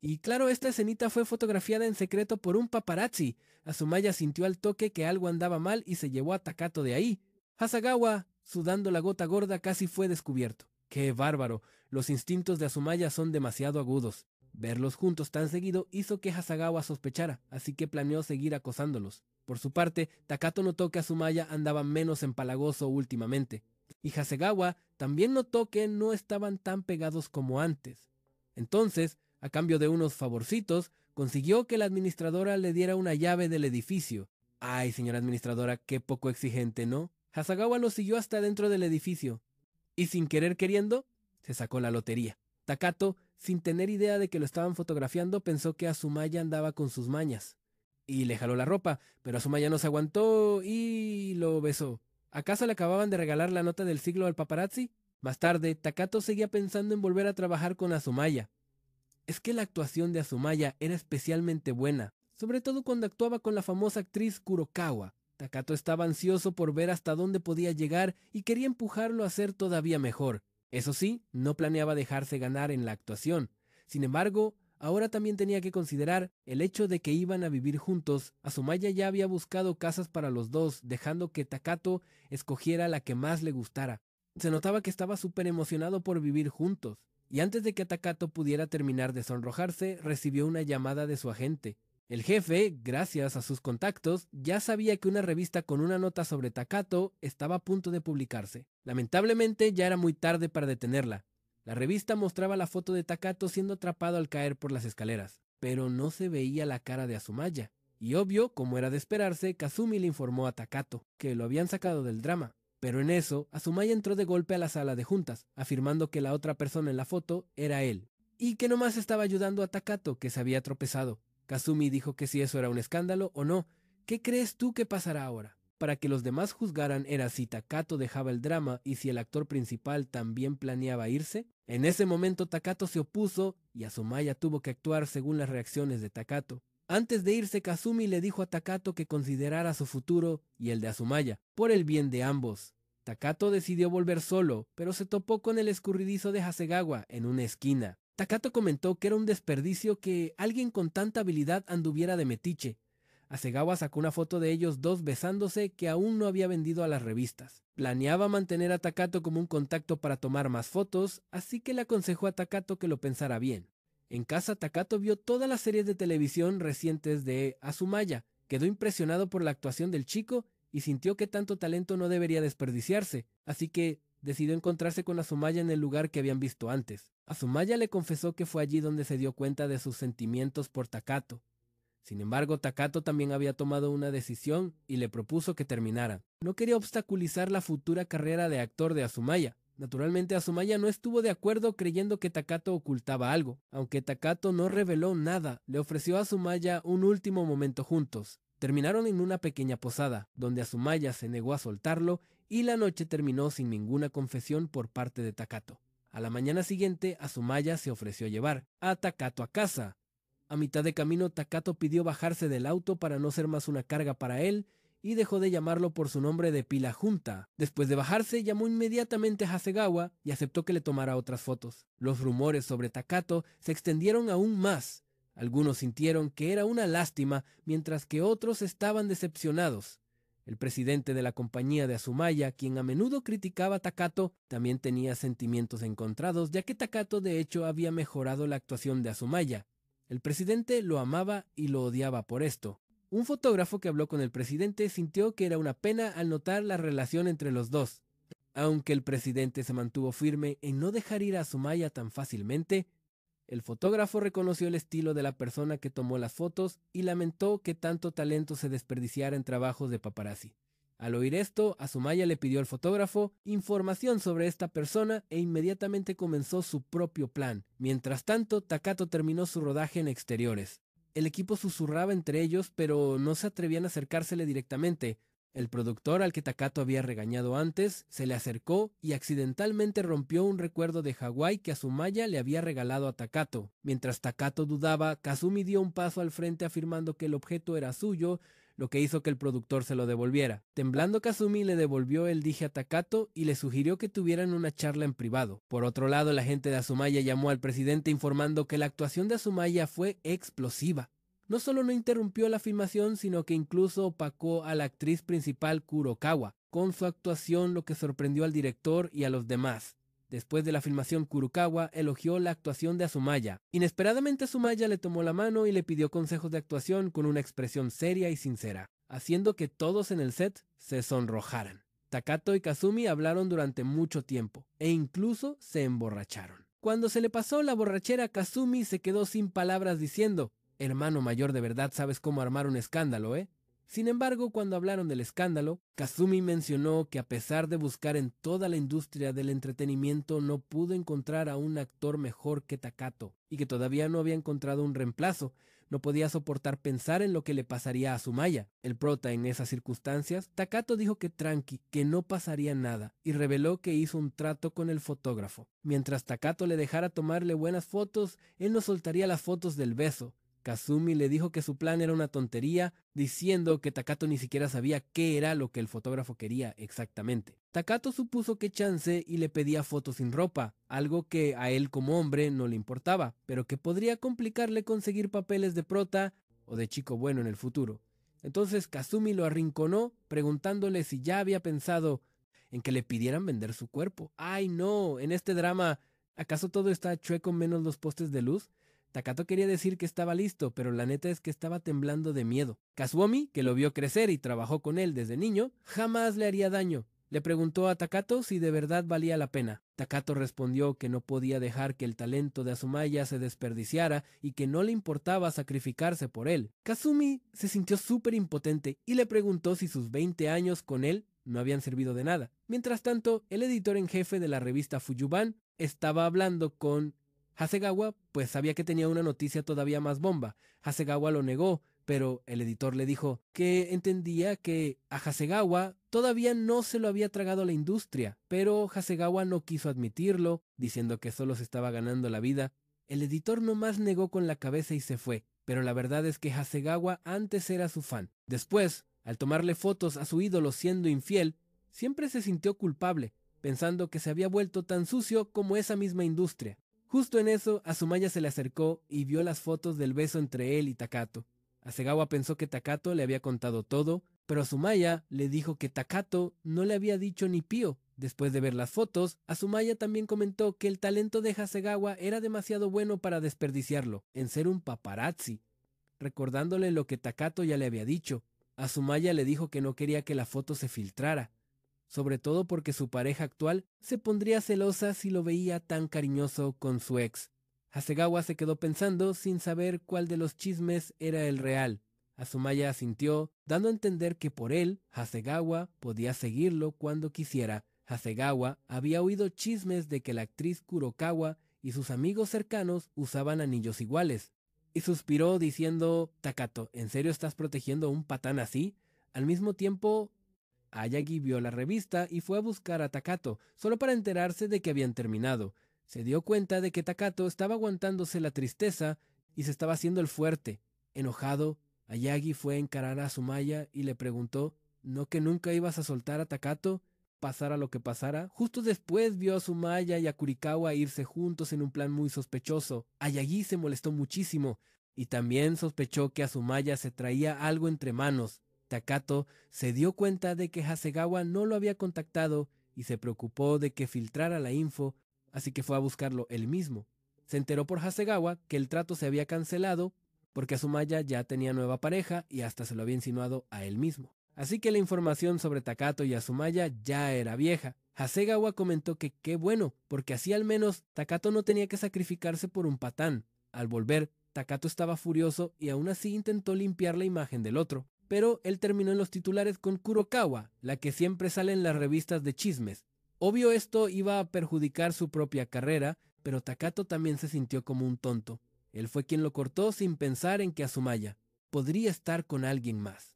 Y claro, esta escenita fue fotografiada en secreto por un paparazzi. Azumaya sintió al toque que algo andaba mal y se llevó a Takato de ahí. Hasagawa, sudando la gota gorda, casi fue descubierto. ¡Qué bárbaro! Los instintos de Azumaya son demasiado agudos. Verlos juntos tan seguido hizo que Hasagawa sospechara, así que planeó seguir acosándolos. Por su parte, Takato notó que Azumaya andaba menos empalagoso últimamente, y Hasegawa también notó que no estaban tan pegados como antes. Entonces, a cambio de unos favorcitos, consiguió que la administradora le diera una llave del edificio. Ay, señora administradora, qué poco exigente, ¿no? Hasagawa lo siguió hasta dentro del edificio, y sin querer queriendo, se sacó la lotería. Takato, sin tener idea de que lo estaban fotografiando, pensó que Azumaya andaba con sus mañas. Y le jaló la ropa, pero Azumaya no se aguantó y lo besó. ¿Acaso le acababan de regalar la nota del siglo al paparazzi? Más tarde, Takato seguía pensando en volver a trabajar con Azumaya. Es que la actuación de Azumaya era especialmente buena, sobre todo cuando actuaba con la famosa actriz Kurokawa. Takato estaba ansioso por ver hasta dónde podía llegar y quería empujarlo a ser todavía mejor. Eso sí, no planeaba dejarse ganar en la actuación. Sin embargo, ahora también tenía que considerar el hecho de que iban a vivir juntos. Azumaya ya había buscado casas para los dos, dejando que Takato escogiera la que más le gustara. Se notaba que estaba súper emocionado por vivir juntos. Y antes de que Takato pudiera terminar de sonrojarse, recibió una llamada de su agente. El jefe, gracias a sus contactos, ya sabía que una revista con una nota sobre Takato estaba a punto de publicarse. Lamentablemente ya era muy tarde para detenerla. La revista mostraba la foto de Takato siendo atrapado al caer por las escaleras, pero no se veía la cara de Azumaya. Y obvio, como era de esperarse, Kazumi le informó a Takato que lo habían sacado del drama. Pero en eso, Azumaya entró de golpe a la sala de juntas, afirmando que la otra persona en la foto era él, y que nomás estaba ayudando a Takato, que se había tropezado. Kazumi dijo que si eso era un escándalo o no. ¿Qué crees tú que pasará ahora? Para que los demás juzgaran era si Takato dejaba el drama y si el actor principal también planeaba irse. En ese momento Takato se opuso y Azumaya tuvo que actuar según las reacciones de Takato. Antes de irse, Kazumi le dijo a Takato que considerara su futuro y el de Azumaya, por el bien de ambos. Takato decidió volver solo, pero se topó con el escurridizo de Hasegawa en una esquina. Takato comentó que era un desperdicio que alguien con tanta habilidad anduviera de metiche. Hasegawa sacó una foto de ellos dos besándose que aún no había vendido a las revistas. Planeaba mantener a Takato como un contacto para tomar más fotos, así que le aconsejó a Takato que lo pensara bien. En casa, Takato vio todas las series de televisión recientes de Azumaya, quedó impresionado por la actuación del chico y sintió que tanto talento no debería desperdiciarse, así que decidió encontrarse con Azumaya en el lugar que habían visto antes. Azumaya le confesó que fue allí donde se dio cuenta de sus sentimientos por Takato. Sin embargo, Takato también había tomado una decisión y le propuso que terminaran. No quería obstaculizar la futura carrera de actor de Azumaya. Naturalmente, Azumaya no estuvo de acuerdo creyendo que Takato ocultaba algo. Aunque Takato no reveló nada, le ofreció a Azumaya un último momento juntos. Terminaron en una pequeña posada, donde Azumaya se negó a soltarlo y la noche terminó sin ninguna confesión por parte de Takato. A la mañana siguiente, Azumaya se ofreció llevar a Takato a casa. A mitad de camino, Takato pidió bajarse del auto para no ser más una carga para él y dejó de llamarlo por su nombre de pila junta. Después de bajarse, llamó inmediatamente a Hasegawa y aceptó que le tomara otras fotos. Los rumores sobre Takato se extendieron aún más. Algunos sintieron que era una lástima, mientras que otros estaban decepcionados. El presidente de la compañía de Azumaya, quien a menudo criticaba a Takato, también tenía sentimientos encontrados, ya que Takato de hecho había mejorado la actuación de Azumaya. El presidente lo amaba y lo odiaba por esto. Un fotógrafo que habló con el presidente sintió que era una pena al notar la relación entre los dos. Aunque el presidente se mantuvo firme en no dejar ir a Azumaya tan fácilmente, el fotógrafo reconoció el estilo de la persona que tomó las fotos y lamentó que tanto talento se desperdiciara en trabajos de paparazzi. Al oír esto, Azumaya le pidió al fotógrafo información sobre esta persona e inmediatamente comenzó su propio plan. Mientras tanto, Takato terminó su rodaje en exteriores. El equipo susurraba entre ellos, pero no se atrevían a acercársele directamente. El productor, al que Takato había regañado antes, se le acercó y accidentalmente rompió un recuerdo de Hawái que Azumaya le había regalado a Takato. Mientras Takato dudaba, Kazumi dio un paso al frente afirmando que el objeto era suyo, lo que hizo que el productor se lo devolviera. Temblando, Kazumi le devolvió el dije a Takato y le sugirió que tuvieran una charla en privado. Por otro lado, la gente de Azumaya llamó al presidente informando que la actuación de Azumaya fue explosiva. No solo no interrumpió la filmación, sino que incluso opacó a la actriz principal Kurokawa con su actuación, lo que sorprendió al director y a los demás. Después de la filmación, Kurokawa elogió la actuación de Azumaya. Inesperadamente, Azumaya le tomó la mano y le pidió consejos de actuación con una expresión seria y sincera, haciendo que todos en el set se sonrojaran. Takato y Kazumi hablaron durante mucho tiempo e incluso se emborracharon. Cuando se le pasó la borrachera, Kazumi se quedó sin palabras diciendo: «Hermano mayor, de verdad sabes cómo armar un escándalo, ¿eh?». Sin embargo, cuando hablaron del escándalo, Kazumi mencionó que a pesar de buscar en toda la industria del entretenimiento, no pudo encontrar a un actor mejor que Takato y que todavía no había encontrado un reemplazo. No podía soportar pensar en lo que le pasaría a Azumaya, el prota, en esas circunstancias. Takato dijo que tranqui, que no pasaría nada, y reveló que hizo un trato con el fotógrafo. Mientras Takato le dejara tomarle buenas fotos, él no soltaría las fotos del beso. Kazumi le dijo que su plan era una tontería, diciendo que Takato ni siquiera sabía qué era lo que el fotógrafo quería exactamente. Takato supuso que chance y le pedía fotos sin ropa, algo que a él como hombre no le importaba, pero que podría complicarle conseguir papeles de prota o de chico bueno en el futuro. Entonces Kazumi lo arrinconó, preguntándole si ya había pensado en que le pidieran vender su cuerpo. ¡Ay no! En este drama, ¿acaso todo está chueco menos los postes de luz? Takato quería decir que estaba listo, pero la neta es que estaba temblando de miedo. Kazuomi, que lo vio crecer y trabajó con él desde niño, jamás le haría daño. Le preguntó a Takato si de verdad valía la pena. Takato respondió que no podía dejar que el talento de Azumaya se desperdiciara y que no le importaba sacrificarse por él. Kazumi se sintió súper impotente y le preguntó si sus 20 años con él no habían servido de nada. Mientras tanto, el editor en jefe de la revista Fuyuban estaba hablando con Hasegawa, pues sabía que tenía una noticia todavía más bomba. Hasegawa lo negó, pero el editor le dijo que entendía que a Hasegawa todavía no se lo había tragado la industria, pero Hasegawa no quiso admitirlo, diciendo que solo se estaba ganando la vida. El editor nomás negó con la cabeza y se fue, pero la verdad es que Hasegawa antes era su fan. Después, al tomarle fotos a su ídolo siendo infiel, siempre se sintió culpable, pensando que se había vuelto tan sucio como esa misma industria. Justo en eso, Azumaya se le acercó y vio las fotos del beso entre él y Takato. Hasegawa pensó que Takato le había contado todo, pero Azumaya le dijo que Takato no le había dicho ni pío. Después de ver las fotos, Azumaya también comentó que el talento de Hasegawa era demasiado bueno para desperdiciarlo en ser un paparazzi, recordándole lo que Takato ya le había dicho. Azumaya le dijo que no quería que la foto se filtrara, sobre todo porque su pareja actual se pondría celosa si lo veía tan cariñoso con su ex. Hasegawa se quedó pensando sin saber cuál de los chismes era el real. Azumaya asintió, dando a entender que por él, Hasegawa podía seguirlo cuando quisiera. Hasegawa había oído chismes de que la actriz Kurokawa y sus amigos cercanos usaban anillos iguales, y suspiró diciendo: «Takato, ¿en serio estás protegiendo a un patán así?». Al mismo tiempo, Ayagi vio la revista y fue a buscar a Takato, solo para enterarse de que habían terminado. Se dio cuenta de que Takato estaba aguantándose la tristeza y se estaba haciendo el fuerte. Enojado, Ayagi fue a encarar a Azumaya y le preguntó: «¿No que nunca ibas a soltar a Takato, pasara lo que pasara?». Justo después vio a Azumaya y a Kurikawa irse juntos en un plan muy sospechoso. Ayagi se molestó muchísimo y también sospechó que Azumaya se traía algo entre manos. Takato se dio cuenta de que Hasegawa no lo había contactado y se preocupó de que filtrara la info, así que fue a buscarlo él mismo. Se enteró por Hasegawa que el trato se había cancelado porque Azumaya ya tenía nueva pareja y hasta se lo había insinuado a él mismo. Así que la información sobre Takato y Azumaya ya era vieja. Hasegawa comentó que qué bueno, porque así al menos Takato no tenía que sacrificarse por un patán. Al volver, Takato estaba furioso y aún así intentó limpiar la imagen del otro. Pero él terminó en los titulares con Kurokawa, la que siempre sale en las revistas de chismes. Obvio, esto iba a perjudicar su propia carrera, pero Takato también se sintió como un tonto. Él fue quien lo cortó sin pensar en que Azumaya podría estar con alguien más.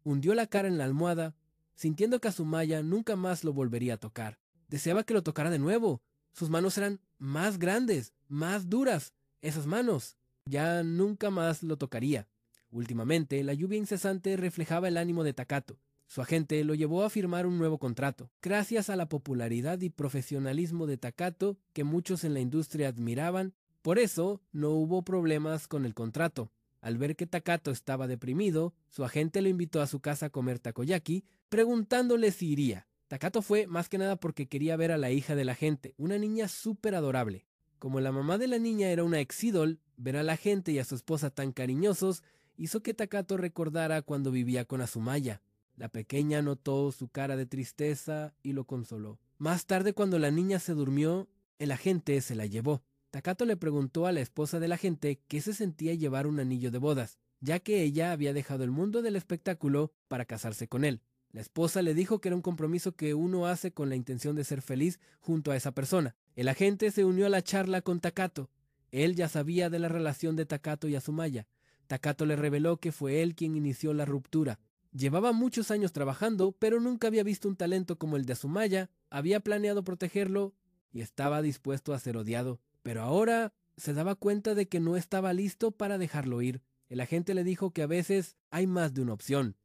Hundió la cara en la almohada, sintiendo que Azumaya nunca más lo volvería a tocar. Deseaba que lo tocara de nuevo. Sus manos eran más grandes, más duras. Esas manos ya nunca más lo tocaría. Últimamente, la lluvia incesante reflejaba el ánimo de Takato. Su agente lo llevó a firmar un nuevo contrato. Gracias a la popularidad y profesionalismo de Takato, que muchos en la industria admiraban, por eso no hubo problemas con el contrato. Al ver que Takato estaba deprimido, su agente lo invitó a su casa a comer takoyaki, preguntándole si iría. Takato fue más que nada porque quería ver a la hija del agente, una niña súper adorable. Como la mamá de la niña era una ex-idol, ver a la agente y a su esposa tan cariñosos hizo que Takato recordara cuando vivía con Azumaya. La pequeña notó su cara de tristeza y lo consoló. Más tarde, cuando la niña se durmió, el agente se la llevó. Takato le preguntó a la esposa del agente qué se sentía llevar un anillo de bodas, ya que ella había dejado el mundo del espectáculo para casarse con él. La esposa le dijo que era un compromiso que uno hace con la intención de ser feliz junto a esa persona. El agente se unió a la charla con Takato. Él ya sabía de la relación de Takato y Azumaya. Takato le reveló que fue él quien inició la ruptura. Llevaba muchos años trabajando, pero nunca había visto un talento como el de Azumaya, había planeado protegerlo y estaba dispuesto a ser odiado. Pero ahora se daba cuenta de que no estaba listo para dejarlo ir. El agente le dijo que a veces hay más de una opción.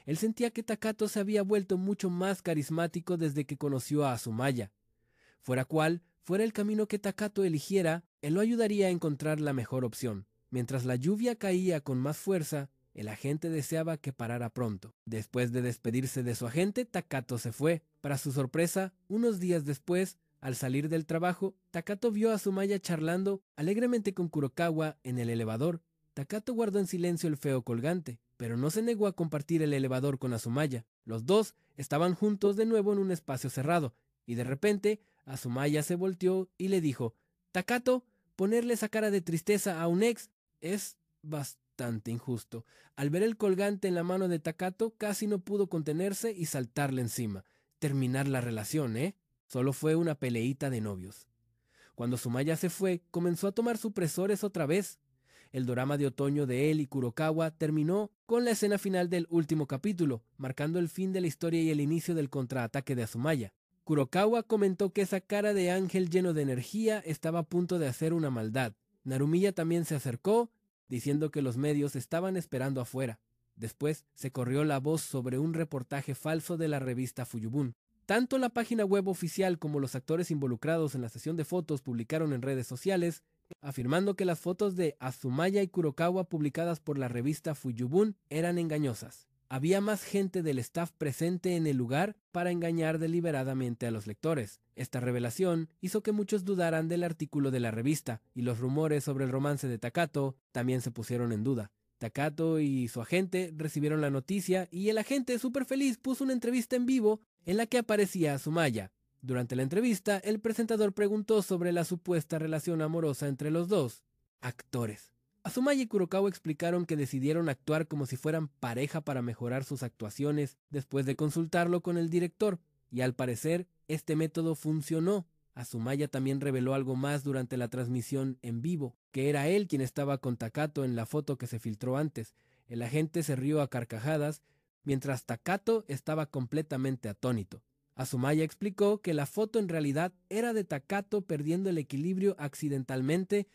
Él sentía que Takato se había vuelto mucho más carismático desde que conoció a Azumaya. Fuera cual fuera el camino que Takato eligiera, él lo ayudaría a encontrar la mejor opción. Mientras la lluvia caía con más fuerza, el agente deseaba que parara pronto. Después de despedirse de su agente, Takato se fue. Para su sorpresa, unos días después, al salir del trabajo, Takato vio a Azumaya charlando alegremente con Kurokawa en el elevador. Takato guardó en silencio el feo colgante, pero no se negó a compartir el elevador con Azumaya. Los dos estaban juntos de nuevo en un espacio cerrado, y de repente Azumaya se volteó y le dijo: «Takato, ponerle esa cara de tristeza a un ex es bastante injusto». Al ver el colgante en la mano de Takato, casi no pudo contenerse y saltarle encima. Terminar la relación, ¿eh? Solo fue una peleita de novios. Cuando Azumaya se fue, comenzó a tomar supresores otra vez. El drama de otoño de él y Kurokawa terminó con la escena final del último capítulo, marcando el fin de la historia y el inicio del contraataque de Azumaya. Kurokawa comentó que esa cara de ángel lleno de energía estaba a punto de hacer una maldad. Narumiya también se acercó, diciendo que los medios estaban esperando afuera. Después se corrió la voz sobre un reportaje falso de la revista Fuyubun. Tanto la página web oficial como los actores involucrados en la sesión de fotos publicaron en redes sociales, afirmando que las fotos de Azumaya y Kurokawa publicadas por la revista Fuyubun eran engañosas. Había más gente del staff presente en el lugar para engañar deliberadamente a los lectores. Esta revelación hizo que muchos dudaran del artículo de la revista, y los rumores sobre el romance de Takato también se pusieron en duda. Takato y su agente recibieron la noticia y el agente, súper feliz, puso una entrevista en vivo en la que aparecía Azumaya. Durante la entrevista, el presentador preguntó sobre la supuesta relación amorosa entre los dos actores. Azumaya y Kurokawa explicaron que decidieron actuar como si fueran pareja para mejorar sus actuaciones después de consultarlo con el director, y al parecer este método funcionó. Azumaya también reveló algo más durante la transmisión en vivo, que era él quien estaba con Takato en la foto que se filtró antes. El agente se rió a carcajadas, mientras Takato estaba completamente atónito. Azumaya explicó que la foto en realidad era de Takato perdiendo el equilibrio accidentalmente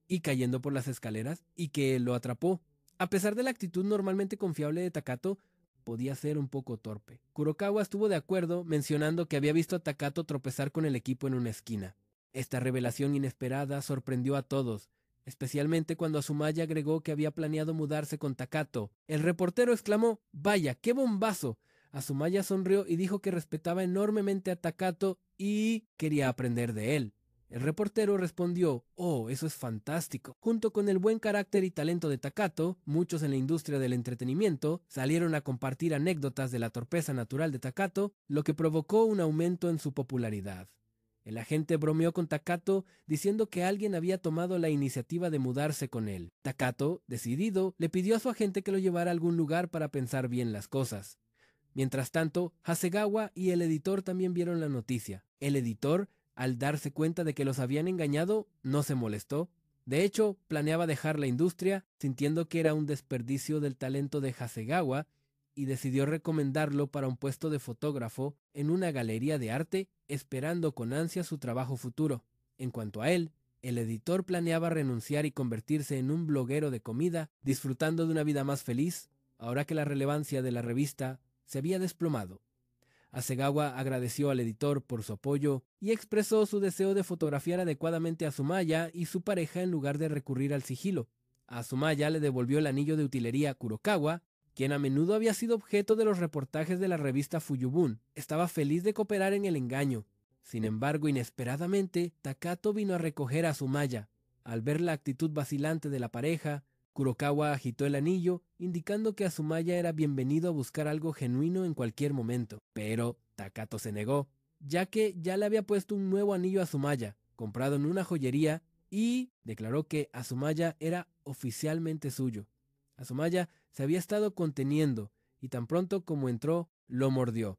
y cayendo por las escaleras, y que lo atrapó. A pesar de la actitud normalmente confiable de Takato, podía ser un poco torpe. Kurokawa estuvo de acuerdo, mencionando que había visto a Takato tropezar con el equipo en una esquina. Esta revelación inesperada sorprendió a todos, especialmente cuando Azumaya agregó que había planeado mudarse con Takato. El reportero exclamó: «¡Vaya, qué bombazo!». Azumaya sonrió y dijo que respetaba enormemente a Takato y quería aprender de él. El reportero respondió: «Oh, eso es fantástico». Junto con el buen carácter y talento de Takato, muchos en la industria del entretenimiento salieron a compartir anécdotas de la torpeza natural de Takato, lo que provocó un aumento en su popularidad. El agente bromeó con Takato diciendo que alguien había tomado la iniciativa de mudarse con él. Takato, decidido, le pidió a su agente que lo llevara a algún lugar para pensar bien las cosas. Mientras tanto, Hasegawa y el editor también vieron la noticia. El editor, al darse cuenta de que los habían engañado, no se molestó. De hecho, planeaba dejar la industria, sintiendo que era un desperdicio del talento de Hasegawa, y decidió recomendarlo para un puesto de fotógrafo en una galería de arte, esperando con ansia su trabajo futuro. En cuanto a él, El editor planeaba renunciar y convertirse en un bloguero de comida, disfrutando de una vida más feliz, ahora que la relevancia de la revista se había desplomado. Hasegawa agradeció al editor por su apoyo y expresó su deseo de fotografiar adecuadamente a Azumaya y su pareja en lugar de recurrir al sigilo. A Azumaya le devolvió el anillo de utilería a Kurokawa, quien a menudo había sido objeto de los reportajes de la revista Fuyubun. Estaba feliz de cooperar en el engaño. Sin embargo, inesperadamente, Takato vino a recoger a Azumaya. Al ver la actitud vacilante de la pareja, Kurokawa agitó el anillo, indicando que Azumaya era bienvenido a buscar algo genuino en cualquier momento. Pero Takato se negó, ya que ya le había puesto un nuevo anillo a Azumaya, comprado en una joyería, y declaró que Azumaya era oficialmente suyo. Azumaya se había estado conteniendo, y tan pronto como entró, lo mordió.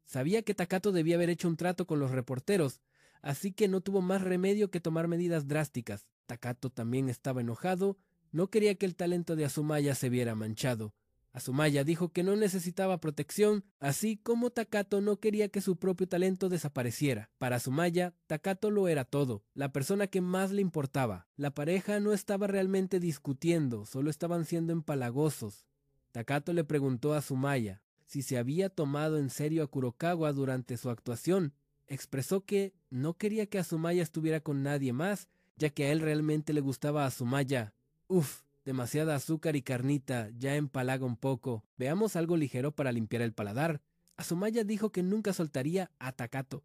Sabía que Takato debía haber hecho un trato con los reporteros, así que no tuvo más remedio que tomar medidas drásticas. Takato también estaba enojado, no quería que el talento de Azumaya se viera manchado. Azumaya dijo que no necesitaba protección, así como Takato no quería que su propio talento desapareciera. Para Azumaya, Takato lo era todo, la persona que más le importaba. La pareja no estaba realmente discutiendo, solo estaban siendo empalagosos. Takato le preguntó a Azumaya si se había tomado en serio a Kurokawa durante su actuación. Expresó que no quería que Azumaya estuviera con nadie más, ya que a él realmente le gustaba a Azumaya. Uf, demasiada azúcar y carnita, ya empalaga un poco. Veamos algo ligero para limpiar el paladar. Azumaya dijo que nunca soltaría a Takato.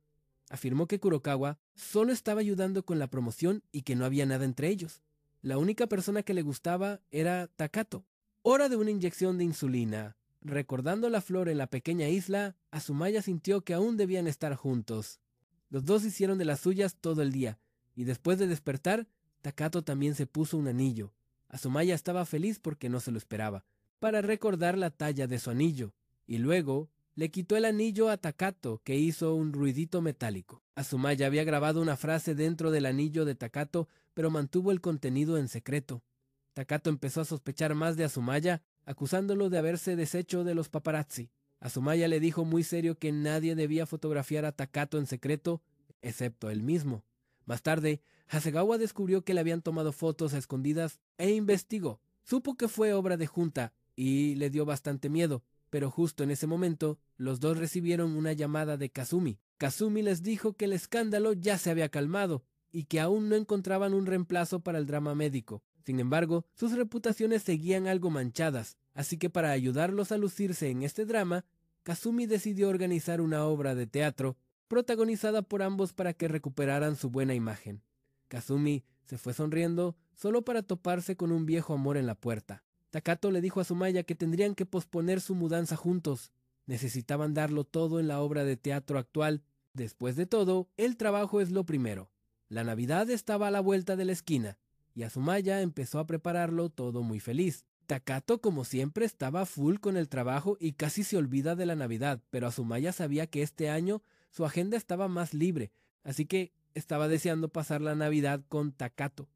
Afirmó que Kurokawa solo estaba ayudando con la promoción y que no había nada entre ellos. La única persona que le gustaba era Takato. Hora de una inyección de insulina. Recordando la flor en la pequeña isla, Azumaya sintió que aún debían estar juntos. Los dos hicieron de las suyas todo el día, y después de despertar, Takato también se puso un anillo. Azumaya estaba feliz porque no se lo esperaba, para recordar la talla de su anillo, y luego le quitó el anillo a Takato, que hizo un ruidito metálico. Azumaya había grabado una frase dentro del anillo de Takato, pero mantuvo el contenido en secreto. Takato empezó a sospechar más de Azumaya, acusándolo de haberse deshecho de los paparazzi. Azumaya le dijo muy serio que nadie debía fotografiar a Takato en secreto, excepto él mismo. Más tarde, Hasegawa descubrió que le habían tomado fotos a escondidas e investigó. Supo que fue obra de Junta y le dio bastante miedo, pero justo en ese momento, los dos recibieron una llamada de Kazumi. Kazumi les dijo que el escándalo ya se había calmado y que aún no encontraban un reemplazo para el drama médico. Sin embargo, sus reputaciones seguían algo manchadas, así que para ayudarlos a lucirse en este drama, Kazumi decidió organizar una obra de teatro protagonizada por ambos para que recuperaran su buena imagen. Kazumi se fue sonriendo solo para toparse con un viejo amor en la puerta. Takato le dijo a Azumaya que tendrían que posponer su mudanza juntos. Necesitaban darlo todo en la obra de teatro actual. Después de todo, el trabajo es lo primero. La Navidad estaba a la vuelta de la esquina, y Azumaya empezó a prepararlo todo muy feliz. Takato, como siempre, estaba full con el trabajo y casi se olvida de la Navidad, pero Azumaya sabía que este año su agenda estaba más libre, así que estaba deseando pasar la Navidad con Takato.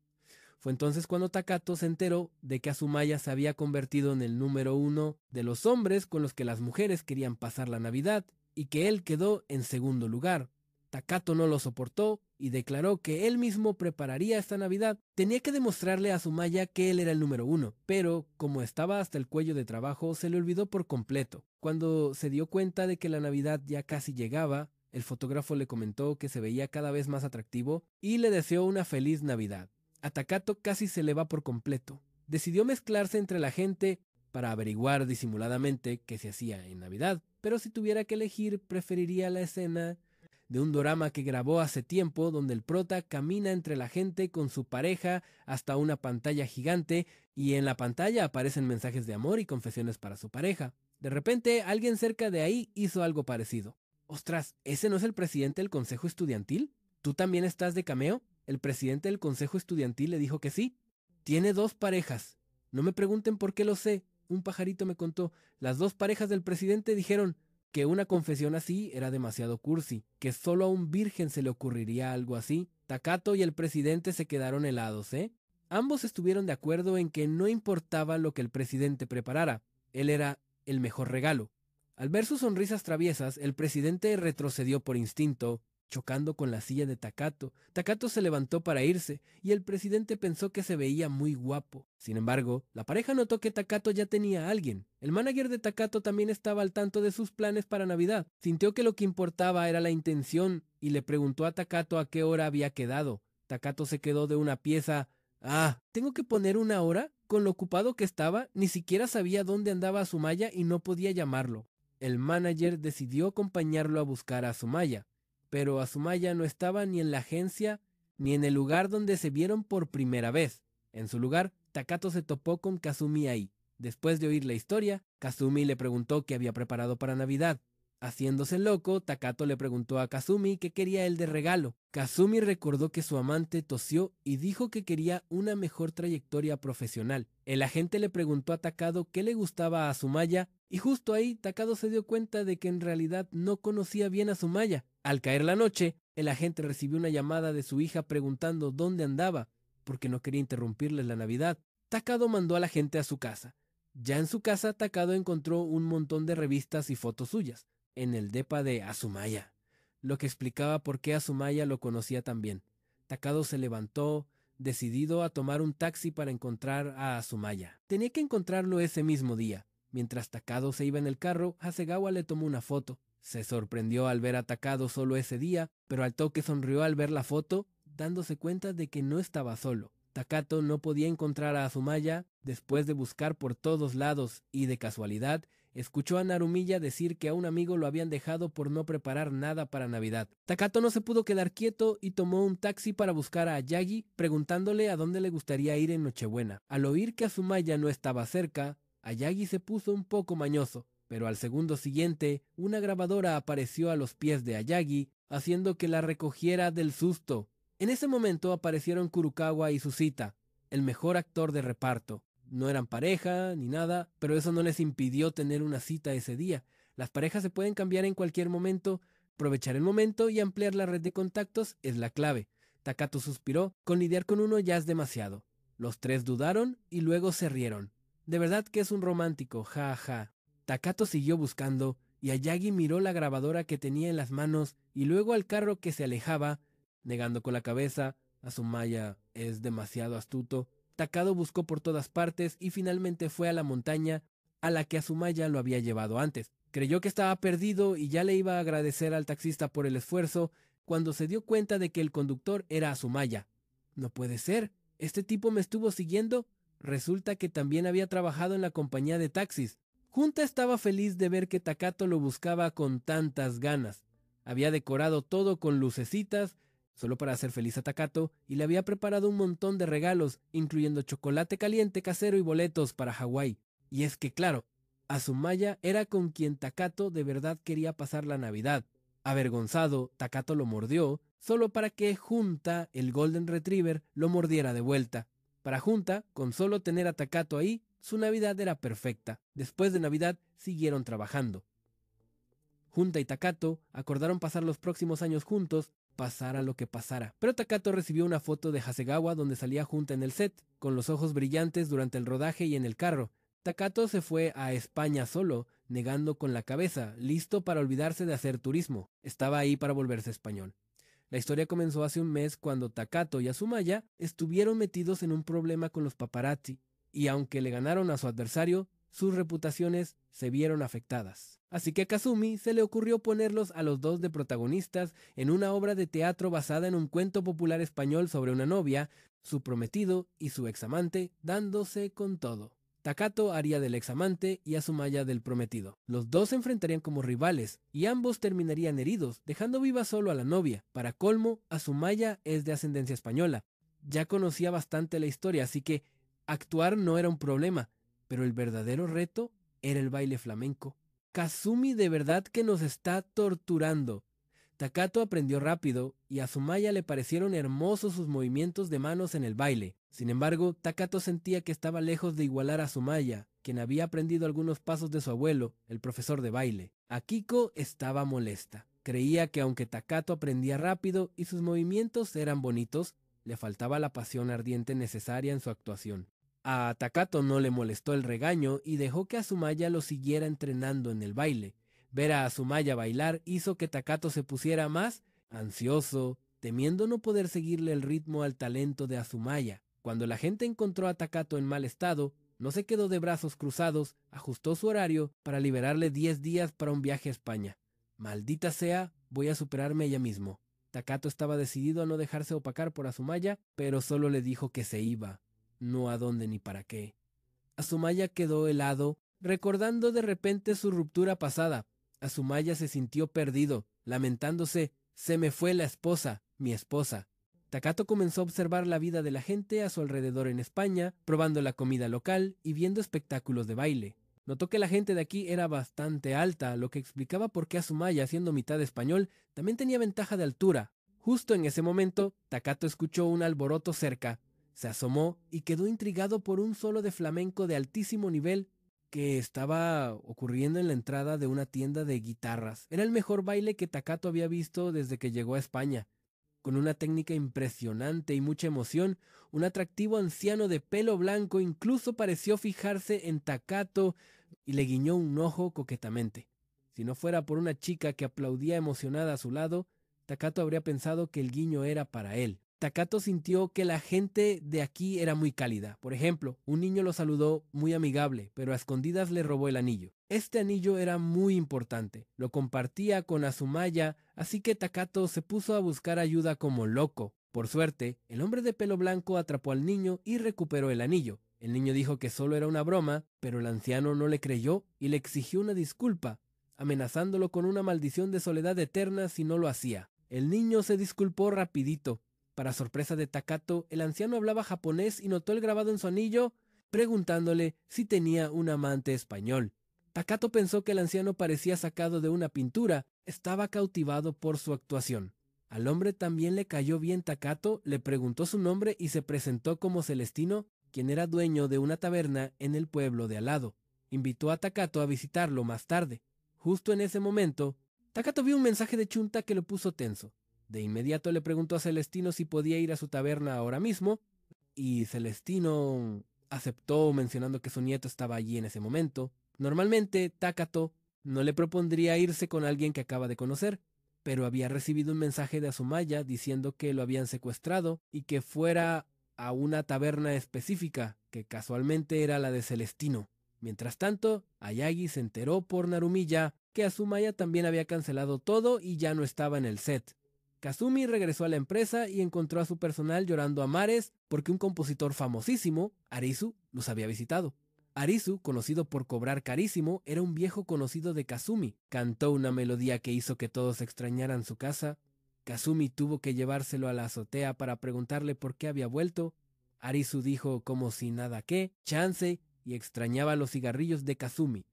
Fue entonces cuando Takato se enteró de que Azumaya se había convertido en el número 1 de los hombres con los que las mujeres querían pasar la Navidad, y que él quedó en segundo lugar. Takato no lo soportó y declaró que él mismo prepararía esta Navidad. Tenía que demostrarle a Azumaya que él era el número 1, pero como estaba hasta el cuello de trabajo, se le olvidó por completo. Cuando se dio cuenta de que la Navidad ya casi llegaba, el fotógrafo le comentó que se veía cada vez más atractivo y le deseó una feliz Navidad. A Takato casi se le va por completo. Decidió mezclarse entre la gente para averiguar disimuladamente qué se hacía en Navidad, pero si tuviera que elegir, preferiría la escena de un dorama que grabó hace tiempo, donde el prota camina entre la gente con su pareja hasta una pantalla gigante y en la pantalla aparecen mensajes de amor y confesiones para su pareja. De repente, alguien cerca de ahí hizo algo parecido. Ostras, ¿ese no es el presidente del consejo estudiantil? ¿Tú también estás de cameo? El presidente del consejo estudiantil le dijo que sí. Tiene 2 parejas. No me pregunten por qué lo sé. Un pajarito me contó. Las 2 parejas del presidente dijeron que una confesión así era demasiado cursi, que solo a un virgen se le ocurriría algo así. Takato y el presidente se quedaron helados, ¿eh? Ambos estuvieron de acuerdo en que no importaba lo que el presidente preparara. Él era el mejor regalo. Al ver sus sonrisas traviesas, el presidente retrocedió por instinto chocando con la silla de Takato. Takato se levantó para irse, y el presidente pensó que se veía muy guapo. Sin embargo, la pareja notó que Takato ya tenía a alguien. El manager de Takato también estaba al tanto de sus planes para Navidad. Sintió que lo que importaba era la intención, y le preguntó a Takato a qué hora había quedado. Takato se quedó de una pieza. ¿Tengo que poner una hora? Con lo ocupado que estaba, ni siquiera sabía dónde andaba Asumaya y no podía llamarlo. El manager decidió acompañarlo a buscar a Asumaya, pero Asumaya no estaba ni en la agencia ni en el lugar donde se vieron por primera vez. En su lugar, Takato se topó con Kazumi ahí. Después de oír la historia, Kazumi le preguntó qué había preparado para Navidad. Haciéndose loco, Takato le preguntó a Kazumi qué quería él de regalo. Kazumi recordó que su amante tosió y dijo que quería una mejor trayectoria profesional. El agente le preguntó a Takato qué le gustaba a Asumaya, y justo ahí Takato se dio cuenta de que en realidad no conocía bien a Asumaya. Al caer la noche, el agente recibió una llamada de su hija preguntando dónde andaba, porque no quería interrumpirles la Navidad. Takato mandó a la gente a su casa. Ya en su casa, Takato encontró un montón de revistas y fotos suyas en el depa de Asumaya, lo que explicaba por qué Asumaya lo conocía tan bien. Takato se levantó, decidido a tomar un taxi para encontrar a Asumaya. Tenía que encontrarlo ese mismo día. Mientras Takato se iba en el carro, Hasegawa le tomó una foto. Se sorprendió al ver a Takato solo ese día, pero al toque sonrió al ver la foto, dándose cuenta de que no estaba solo. Takato no podía encontrar a Asumaya después de buscar por todos lados y, de casualidad, escuchó a Narumiya decir que a un amigo lo habían dejado por no preparar nada para Navidad. Takato no se pudo quedar quieto y tomó un taxi para buscar a Yagi, preguntándole a dónde le gustaría ir en Nochebuena. Al oír que Asumaya no estaba cerca, Yagi se puso un poco mañoso, pero al segundo siguiente, una grabadora apareció a los pies de Ayagi, haciendo que la recogiera del susto. En ese momento aparecieron Kurukawa y Susita, el mejor actor de reparto. No eran pareja ni nada, pero eso no les impidió tener una cita ese día. Las parejas se pueden cambiar en cualquier momento. Aprovechar el momento y ampliar la red de contactos es la clave. Takato suspiró, con lidiar con uno ya es demasiado. Los tres dudaron y luego se rieron. De verdad que es un romántico, ja. Takato siguió buscando y Ayagi miró la grabadora que tenía en las manos y luego al carro que se alejaba, negando con la cabeza. Asumaya es demasiado astuto. Takato buscó por todas partes y finalmente fue a la montaña a la que Asumaya lo había llevado antes. Creyó que estaba perdido y ya le iba a agradecer al taxista por el esfuerzo cuando se dio cuenta de que el conductor era Asumaya. No puede ser, este tipo me estuvo siguiendo. Resulta que también había trabajado en la compañía de taxis. Junta estaba feliz de ver que Takato lo buscaba con tantas ganas. Había decorado todo con lucecitas, solo para hacer feliz a Takato, y le había preparado un montón de regalos, incluyendo chocolate caliente casero y boletos para Hawái. Y es que, claro, Asumaya era con quien Takato de verdad quería pasar la Navidad. Avergonzado, Takato lo mordió, solo para que Junta, el Golden Retriever, lo mordiera de vuelta. Para Junta, con solo tener a Takato ahí, su Navidad era perfecta. Después de Navidad, siguieron trabajando. Junta y Takato acordaron pasar los próximos años juntos, pasara lo que pasara. Pero Takato recibió una foto de Hasegawa donde salía Junta en el set, con los ojos brillantes durante el rodaje y en el carro. Takato se fue a España solo, negando con la cabeza, listo para olvidarse de hacer turismo. Estaba ahí para volverse español. La historia comenzó hace un mes cuando Takato y Asumaya estuvieron metidos en un problema con los paparazzi, y aunque le ganaron a su adversario, sus reputaciones se vieron afectadas. Así que a Kazumi se le ocurrió ponerlos a los dos de protagonistas en una obra de teatro basada en un cuento popular español sobre una novia, su prometido y su examante dándose con todo. Takato haría del examante y Asumaya del prometido. Los dos se enfrentarían como rivales y ambos terminarían heridos, dejando viva solo a la novia. Para colmo, Asumaya es de ascendencia española. Ya conocía bastante la historia, así que actuar no era un problema, pero el verdadero reto era el baile flamenco. Kazumi de verdad que nos está torturando. Takato aprendió rápido y a Asumaya le parecieron hermosos sus movimientos de manos en el baile. Sin embargo, Takato sentía que estaba lejos de igualar a Asumaya, quien había aprendido algunos pasos de su abuelo, el profesor de baile. Akiko estaba molesta. Creía que aunque Takato aprendía rápido y sus movimientos eran bonitos, le faltaba la pasión ardiente necesaria en su actuación. A Takato no le molestó el regaño y dejó que Asumaya lo siguiera entrenando en el baile. Ver a Asumaya bailar hizo que Takato se pusiera más ansioso, temiendo no poder seguirle el ritmo al talento de Azumaya. Cuando la gente encontró a Takato en mal estado, no se quedó de brazos cruzados, ajustó su horario para liberarle 10 días para un viaje a España. Maldita sea, voy a superarme ella mismo. Takato estaba decidido a no dejarse opacar por Azumaya, pero solo le dijo que se iba, no a dónde ni para qué. Azumaya quedó helado, recordando de repente su ruptura pasada. Azumaya se sintió perdido, lamentándose, se me fue la esposa, mi esposa. Takato comenzó a observar la vida de la gente a su alrededor en España, probando la comida local y viendo espectáculos de baile. Notó que la gente de aquí era bastante alta, lo que explicaba por qué Azumaya, siendo mitad español, también tenía ventaja de altura. Justo en ese momento, Takato escuchó un alboroto cerca. Se asomó y quedó intrigado por un solo de flamenco de altísimo nivel que estaba ocurriendo en la entrada de una tienda de guitarras. Era el mejor baile que Takato había visto desde que llegó a España. Con una técnica impresionante y mucha emoción, un atractivo anciano de pelo blanco incluso pareció fijarse en Takato y le guiñó un ojo coquetamente. Si no fuera por una chica que aplaudía emocionada a su lado, Takato habría pensado que el guiño era para él. Takato sintió que la gente de aquí era muy cálida. Por ejemplo, un niño lo saludó muy amigable, pero a escondidas le robó el anillo. Este anillo era muy importante. Lo compartía con Azumaya, así que Takato se puso a buscar ayuda como loco. Por suerte, el hombre de pelo blanco atrapó al niño y recuperó el anillo. El niño dijo que solo era una broma, pero el anciano no le creyó y le exigió una disculpa, amenazándolo con una maldición de soledad eterna si no lo hacía. El niño se disculpó rapidito. Para sorpresa de Takato, el anciano hablaba japonés y notó el grabado en su anillo, preguntándole si tenía un amante español. Takato pensó que el anciano parecía sacado de una pintura. Estaba cautivado por su actuación. Al hombre también le cayó bien Takato, le preguntó su nombre y se presentó como Celestino, quien era dueño de una taberna en el pueblo de al lado. Invitó a Takato a visitarlo más tarde. Justo en ese momento, Takato vio un mensaje de Chunta que lo puso tenso. De inmediato le preguntó a Celestino si podía ir a su taberna ahora mismo, y Celestino aceptó mencionando que su nieto estaba allí en ese momento. Normalmente, Takato no le propondría irse con alguien que acaba de conocer, pero había recibido un mensaje de Azumaya diciendo que lo habían secuestrado y que fuera a una taberna específica, que casualmente era la de Celestino. Mientras tanto, Ayagi se enteró por Narumiya que Azumaya también había cancelado todo y ya no estaba en el set. Kazumi regresó a la empresa y encontró a su personal llorando a mares porque un compositor famosísimo, Arisu, los había visitado. Arisu, conocido por cobrar carísimo, era un viejo conocido de Kazumi. Cantó una melodía que hizo que todos extrañaran su casa. Kazumi tuvo que llevárselo a la azotea para preguntarle por qué había vuelto. Arisu dijo como si nada que, chance, y extrañaba los cigarrillos de Kazumi.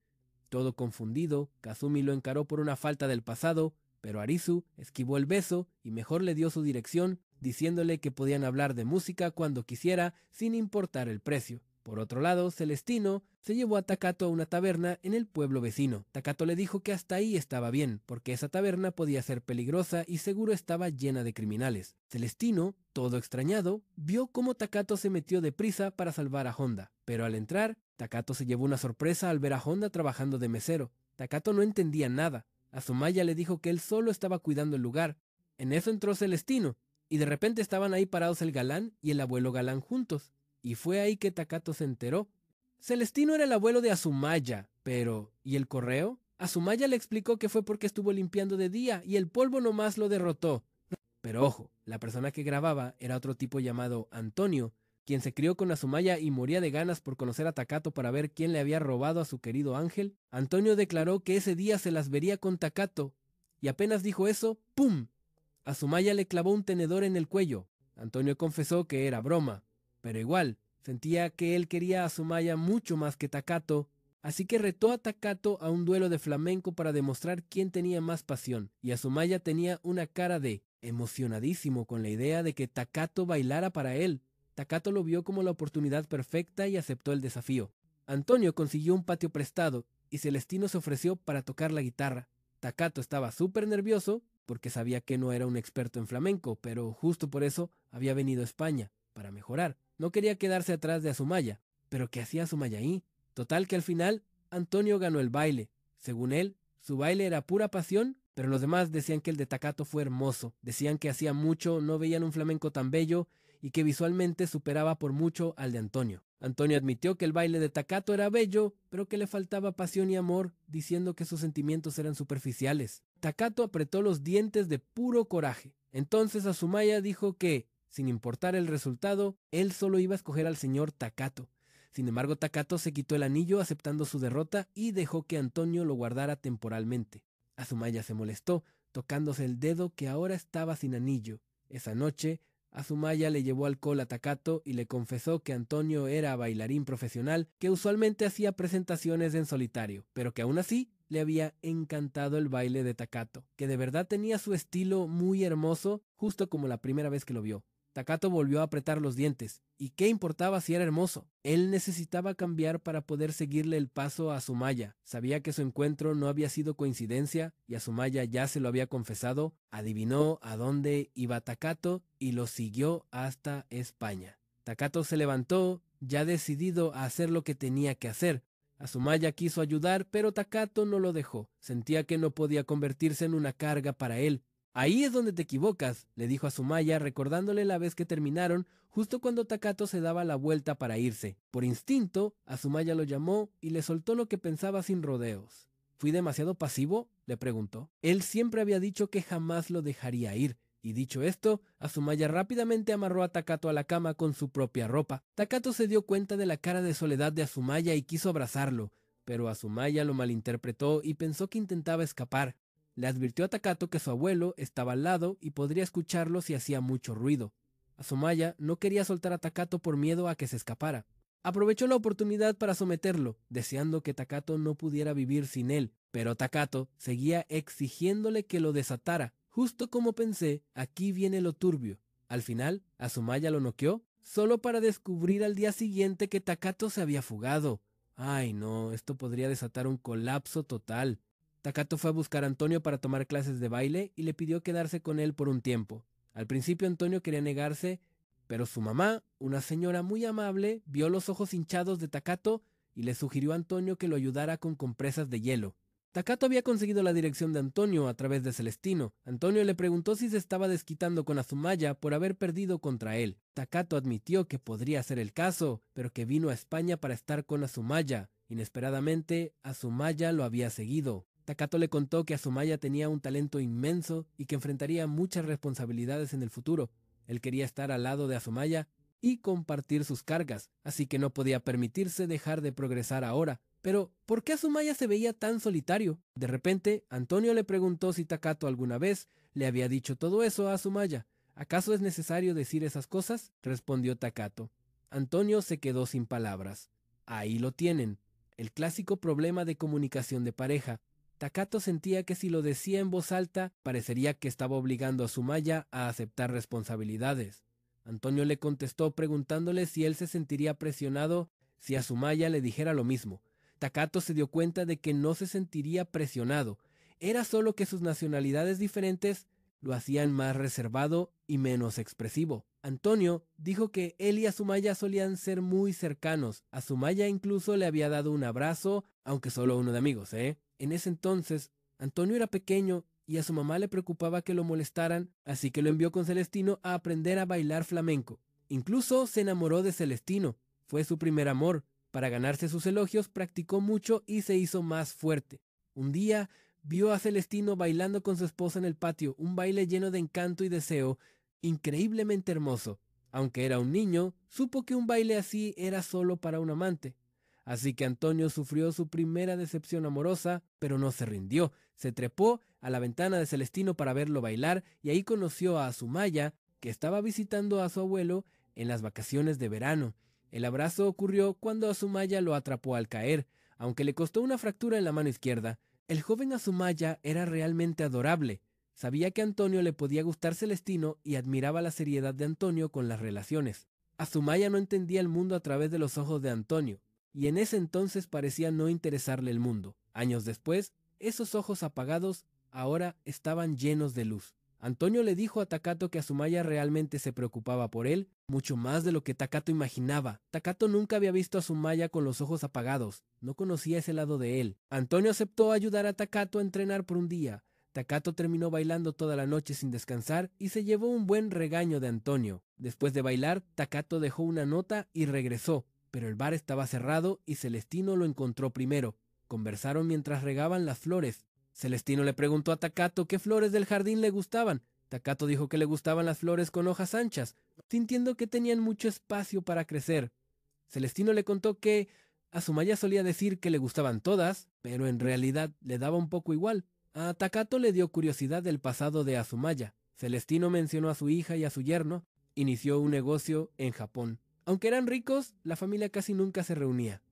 Todo confundido, Kazumi lo encaró por una falta del pasado, pero Arisu esquivó el beso y mejor le dio su dirección, diciéndole que podían hablar de música cuando quisiera, sin importar el precio. Por otro lado, Celestino se llevó a Takato a una taberna en el pueblo vecino. Takato le dijo que hasta ahí estaba bien, porque esa taberna podía ser peligrosa y seguro estaba llena de criminales. Celestino, todo extrañado, vio cómo Takato se metió deprisa para salvar a Honda, pero al entrar, Takato se llevó una sorpresa al ver a Honda trabajando de mesero. Takato no entendía nada. Azumaya le dijo que él solo estaba cuidando el lugar. En eso entró Celestino, y de repente estaban ahí parados el galán y el abuelo galán juntos. Y fue ahí que Takato se enteró. Celestino era el abuelo de Azumaya, pero ¿y el correo? Azumaya le explicó que fue porque estuvo limpiando de día y el polvo nomás lo derrotó. Pero ojo, la persona que grababa era otro tipo llamado Antonio, quien se crió con Azumaya y moría de ganas por conocer a Takato para ver quién le había robado a su querido ángel. Antonio declaró que ese día se las vería con Takato, y apenas dijo eso, ¡pum! Azumaya le clavó un tenedor en el cuello. Antonio confesó que era broma, pero igual, sentía que él quería a Azumaya mucho más que Takato, así que retó a Takato a un duelo de flamenco para demostrar quién tenía más pasión, y Azumaya tenía una cara de emocionadísimo con la idea de que Takato bailara para él. Takato lo vio como la oportunidad perfecta y aceptó el desafío. Antonio consiguió un patio prestado y Celestino se ofreció para tocar la guitarra. Takato estaba súper nervioso porque sabía que no era un experto en flamenco, pero justo por eso había venido a España, para mejorar. No quería quedarse atrás de Azumaya. ¿Pero qué hacía Azumaya ahí? Total que al final, Antonio ganó el baile. Según él, su baile era pura pasión pero los demás decían que el de Takato fue hermoso. Decían que hacía mucho no veían un flamenco tan bello y que visualmente superaba por mucho al de Antonio. Antonio admitió que el baile de Takato era bello, pero que le faltaba pasión y amor, diciendo que sus sentimientos eran superficiales. Takato apretó los dientes de puro coraje. Entonces Azumaya dijo que, sin importar el resultado, él solo iba a escoger al señor Takato. Sin embargo, Takato se quitó el anillo aceptando su derrota y dejó que Antonio lo guardara temporalmente. Azumaya se molestó, tocándose el dedo que ahora estaba sin anillo. Esa noche, Azumaya le llevó alcohol a Takato y le confesó que Antonio era bailarín profesional que usualmente hacía presentaciones en solitario, pero que aún así le había encantado el baile de Takato, que de verdad tenía su estilo muy hermoso, justo como la primera vez que lo vio. Takato volvió a apretar los dientes. ¿Y qué importaba si era hermoso? Él necesitaba cambiar para poder seguirle el paso a Azumaya. Sabía que su encuentro no había sido coincidencia y Azumaya ya se lo había confesado. Adivinó a dónde iba Takato y lo siguió hasta España. Takato se levantó, ya decidido a hacer lo que tenía que hacer. Azumaya quiso ayudar, pero Takato no lo dejó. Sentía que no podía convertirse en una carga para él. Ahí es donde te equivocas, le dijo Azumaya, recordándole la vez que terminaron, justo cuando Takato se daba la vuelta para irse. Por instinto, Azumaya lo llamó y le soltó lo que pensaba sin rodeos. ¿Fui demasiado pasivo?, le preguntó. Él siempre había dicho que jamás lo dejaría ir, y dicho esto, Azumaya rápidamente amarró a Takato a la cama con su propia ropa. Takato se dio cuenta de la cara de soledad de Azumaya y quiso abrazarlo, pero Azumaya lo malinterpretó y pensó que intentaba escapar. Le advirtió a Takato que su abuelo estaba al lado y podría escucharlo si hacía mucho ruido. Azumaya no quería soltar a Takato por miedo a que se escapara. Aprovechó la oportunidad para someterlo, deseando que Takato no pudiera vivir sin él, pero Takato seguía exigiéndole que lo desatara. Justo como pensé, aquí viene lo turbio. Al final, Azumaya lo noqueó, solo para descubrir al día siguiente que Takato se había fugado. Ay no, esto podría desatar un colapso total. Takato fue a buscar a Antonio para tomar clases de baile y le pidió quedarse con él por un tiempo. Al principio Antonio quería negarse, pero su mamá, una señora muy amable, vio los ojos hinchados de Takato y le sugirió a Antonio que lo ayudara con compresas de hielo. Takato había conseguido la dirección de Antonio a través de Celestino. Antonio le preguntó si se estaba desquitando con Azumaya por haber perdido contra él. Takato admitió que podría ser el caso, pero que vino a España para estar con Azumaya. Inesperadamente, Azumaya lo había seguido. Takato le contó que Azumaya tenía un talento inmenso y que enfrentaría muchas responsabilidades en el futuro. Él quería estar al lado de Azumaya y compartir sus cargas, así que no podía permitirse dejar de progresar ahora. Pero, ¿por qué Azumaya se veía tan solitario? De repente, Antonio le preguntó si Takato alguna vez le había dicho todo eso a Azumaya. ¿Acaso es necesario decir esas cosas?, respondió Takato. Antonio se quedó sin palabras. Ahí lo tienen, el clásico problema de comunicación de pareja. Takato sentía que si lo decía en voz alta, parecería que estaba obligando a Azumaya a aceptar responsabilidades. Antonio le contestó preguntándole si él se sentiría presionado si Azumaya le dijera lo mismo. Takato se dio cuenta de que no se sentiría presionado. Era solo que sus nacionalidades diferentes lo hacían más reservado y menos expresivo. Antonio dijo que él y Azumaya solían ser muy cercanos. Azumaya incluso le había dado un abrazo, aunque solo uno de amigos, En ese entonces, Antonio era pequeño y a su mamá le preocupaba que lo molestaran, así que lo envió con Celestino a aprender a bailar flamenco. Incluso se enamoró de Celestino. Fue su primer amor. Para ganarse sus elogios, practicó mucho y se hizo más fuerte. Un día vio a Celestino bailando con su esposa en el patio, un baile lleno de encanto y deseo, increíblemente hermoso. Aunque era un niño, supo que un baile así era solo para un amante. Así que Antonio sufrió su primera decepción amorosa, pero no se rindió. Se trepó a la ventana de Celestino para verlo bailar y ahí conoció a Azumaya, que estaba visitando a su abuelo en las vacaciones de verano. El abrazo ocurrió cuando Azumaya lo atrapó al caer, aunque le costó una fractura en la mano izquierda. El joven Azumaya era realmente adorable. Sabía que a Antonio le podía gustar Celestino y admiraba la seriedad de Antonio con las relaciones. Azumaya no entendía el mundo a través de los ojos de Antonio, y en ese entonces parecía no interesarle el mundo. Años después, esos ojos apagados ahora estaban llenos de luz. Antonio le dijo a Takato que Azumaya realmente se preocupaba por él, mucho más de lo que Takato imaginaba. Takato nunca había visto a Azumaya con los ojos apagados, no conocía ese lado de él. Antonio aceptó ayudar a Takato a entrenar por un día. Takato terminó bailando toda la noche sin descansar y se llevó un buen regaño de Antonio. Después de bailar, Takato dejó una nota y regresó, pero el bar estaba cerrado y Celestino lo encontró primero. Conversaron mientras regaban las flores. Celestino le preguntó a Takato qué flores del jardín le gustaban. Takato dijo que le gustaban las flores con hojas anchas, sintiendo que tenían mucho espacio para crecer. Celestino le contó que Azumaya solía decir que le gustaban todas, pero en realidad le daba un poco igual. A Takato le dio curiosidad del pasado de Azumaya. Celestino mencionó a su hija y a su yerno. Inició un negocio en Japón. Aunque eran ricos, la familia casi nunca se reunía.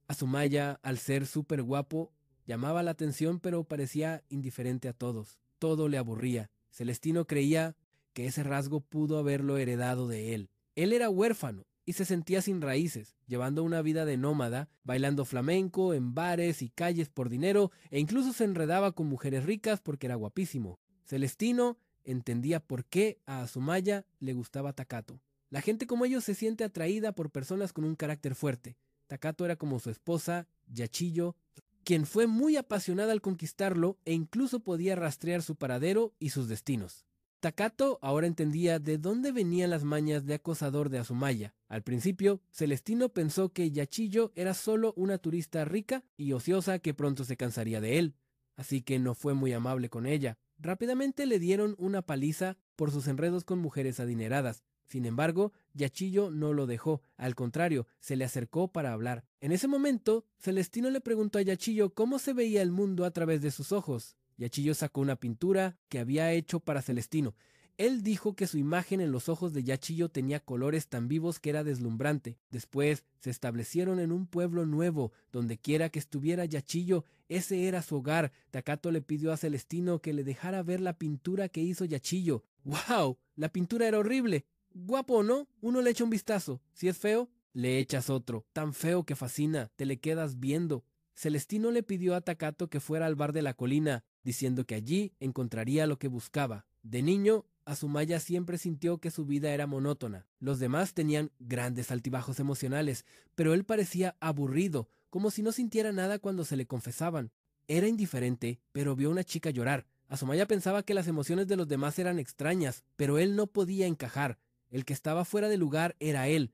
Azumaya, al ser súper guapo, llamaba la atención pero parecía indiferente a todos. Todo le aburría. Celestino creía que ese rasgo pudo haberlo heredado de él. Él era huérfano y se sentía sin raíces, llevando una vida de nómada, bailando flamenco en bares y calles por dinero e incluso se enredaba con mujeres ricas porque era guapísimo. Celestino entendía por qué a Azumaya le gustaba Takato. La gente como ellos se siente atraída por personas con un carácter fuerte. Takato era como su esposa, Yachiyo, quien fue muy apasionada al conquistarlo e incluso podía rastrear su paradero y sus destinos. Takato ahora entendía de dónde venían las mañas de acosador de Azumaya. Al principio, Celestino pensó que Yachiyo era solo una turista rica y ociosa que pronto se cansaría de él, así que no fue muy amable con ella. Rápidamente le dieron una paliza por sus enredos con mujeres adineradas. Sin embargo, Yachiyo no lo dejó, al contrario, se le acercó para hablar. En ese momento, Celestino le preguntó a Yachiyo cómo se veía el mundo a través de sus ojos. Yachiyo sacó una pintura que había hecho para Celestino. Él dijo que su imagen en los ojos de Yachiyo tenía colores tan vivos que era deslumbrante. Después se establecieron en un pueblo nuevo. Donde quiera que estuviera Yachiyo, ese era su hogar. Takato le pidió a Celestino que le dejara ver la pintura que hizo Yachiyo. ¡Wow! La pintura era horrible. Guapo, ¿no? Uno le echa un vistazo. Si es feo, le echas otro. Tan feo que fascina, te le quedas viendo. Celestino le pidió a Takato que fuera al bar de la colina, diciendo que allí encontraría lo que buscaba. De niño, Azumaya siempre sintió que su vida era monótona. Los demás tenían grandes altibajos emocionales, pero él parecía aburrido, como si no sintiera nada cuando se le confesaban. Era indiferente, pero vio a una chica llorar. Azumaya pensaba que las emociones de los demás eran extrañas, pero él no podía encajar. El que estaba fuera de lugar era él.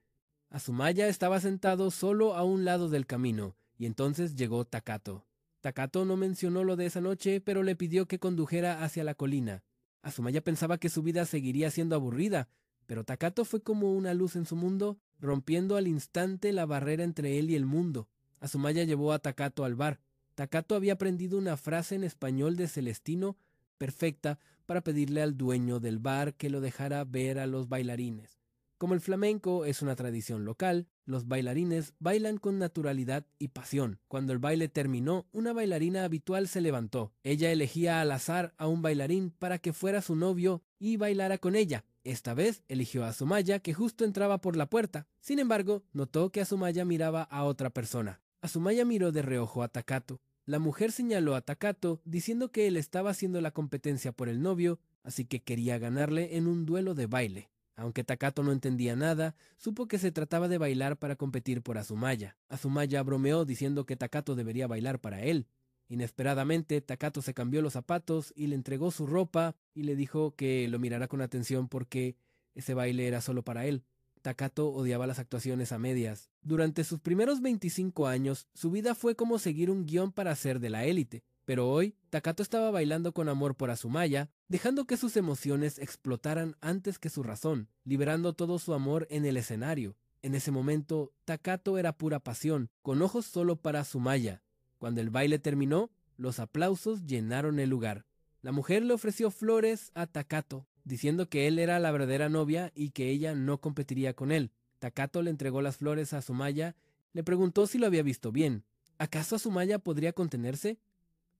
Azumaya estaba sentado solo a un lado del camino, y entonces llegó Takato. Takato no mencionó lo de esa noche, pero le pidió que condujera hacia la colina. Azumaya pensaba que su vida seguiría siendo aburrida, pero Takato fue como una luz en su mundo, rompiendo al instante la barrera entre él y el mundo. Azumaya llevó a Takato al bar. Takato había aprendido una frase en español de Celestino perfecta para pedirle al dueño del bar que lo dejara ver a los bailarines. Como el flamenco es una tradición local, los bailarines bailan con naturalidad y pasión. Cuando el baile terminó, una bailarina habitual se levantó. Ella elegía al azar a un bailarín para que fuera su novio y bailara con ella. Esta vez eligió a Azumaya, que justo entraba por la puerta. Sin embargo, notó que Azumaya miraba a otra persona. Azumaya miró de reojo a Takato. La mujer señaló a Takato, diciendo que él estaba haciendo la competencia por el novio, así que quería ganarle en un duelo de baile. Aunque Takato no entendía nada, supo que se trataba de bailar para competir por Azumaya. Azumaya bromeó diciendo que Takato debería bailar para él. Inesperadamente, Takato se cambió los zapatos y le entregó su ropa y le dijo que lo mirara con atención porque ese baile era solo para él. Takato odiaba las actuaciones a medias. Durante sus primeros 25 años, su vida fue como seguir un guión para ser de la élite. Pero hoy, Takato estaba bailando con amor por Azumaya, dejando que sus emociones explotaran antes que su razón, liberando todo su amor en el escenario. En ese momento, Takato era pura pasión, con ojos solo para Azumaya. Cuando el baile terminó, los aplausos llenaron el lugar. La mujer le ofreció flores a Takato, diciendo que él era la verdadera novia y que ella no competiría con él. Takato le entregó las flores a Azumaya, le preguntó si lo había visto bien. ¿Acaso Azumaya podría contenerse?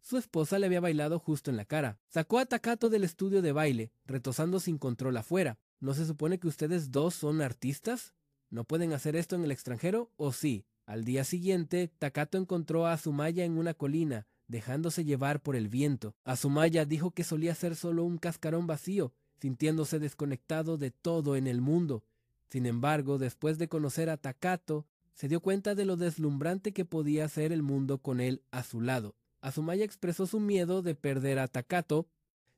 Su esposa le había bailado justo en la cara. Sacó a Takato del estudio de baile, retosando sin control afuera. ¿No se supone que ustedes dos son artistas? ¿No pueden hacer esto en el extranjero? ¿O sí? Al día siguiente, Takato encontró a Azumaya en una colina, dejándose llevar por el viento. Azumaya dijo que solía ser solo un cascarón vacío, sintiéndose desconectado de todo en el mundo. Sin embargo, después de conocer a Takato, se dio cuenta de lo deslumbrante que podía ser el mundo con él a su lado. Azumaya expresó su miedo de perder a Takato,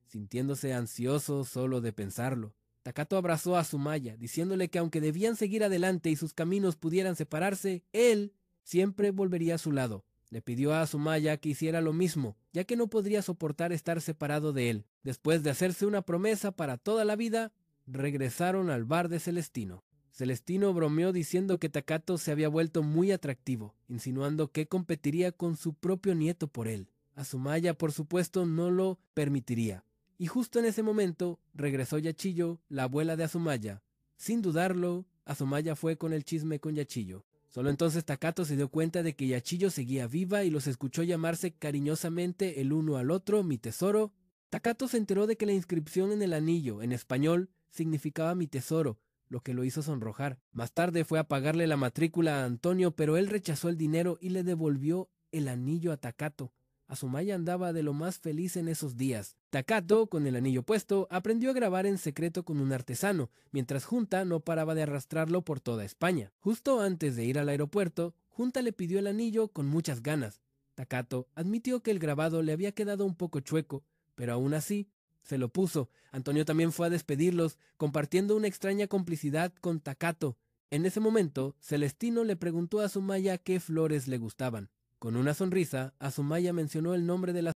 sintiéndose ansioso solo de pensarlo. Takato abrazó a Sumaya, diciéndole que aunque debían seguir adelante y sus caminos pudieran separarse, él siempre volvería a su lado. Le pidió a Sumaya que hiciera lo mismo, ya que no podría soportar estar separado de él. Después de hacerse una promesa para toda la vida, regresaron al bar de Celestino. Celestino bromeó diciendo que Takato se había vuelto muy atractivo, insinuando que competiría con su propio nieto por él. Azumaya, por supuesto, no lo permitiría. Y justo en ese momento regresó Yachiyo, la abuela de Azumaya. Sin dudarlo, Azumaya fue con el chisme con Yachiyo. Solo entonces Takato se dio cuenta de que Yachiyo seguía viva y los escuchó llamarse cariñosamente el uno al otro mi tesoro. Takato se enteró de que la inscripción en el anillo, en español, significaba mi tesoro, lo que lo hizo sonrojar. Más tarde fue a pagarle la matrícula a Antonio, pero él rechazó el dinero y le devolvió el anillo a Takato. Azumaya andaba de lo más feliz en esos días. Takato, con el anillo puesto, aprendió a grabar en secreto con un artesano, mientras Junta no paraba de arrastrarlo por toda España. Justo antes de ir al aeropuerto, Junta le pidió el anillo con muchas ganas. Takato admitió que el grabado le había quedado un poco chueco, pero aún así se lo puso. Antonio también fue a despedirlos, compartiendo una extraña complicidad con Takato. En ese momento, Celestino le preguntó a Azumaya qué flores le gustaban. Con una sonrisa, Azumaya mencionó el nombre de la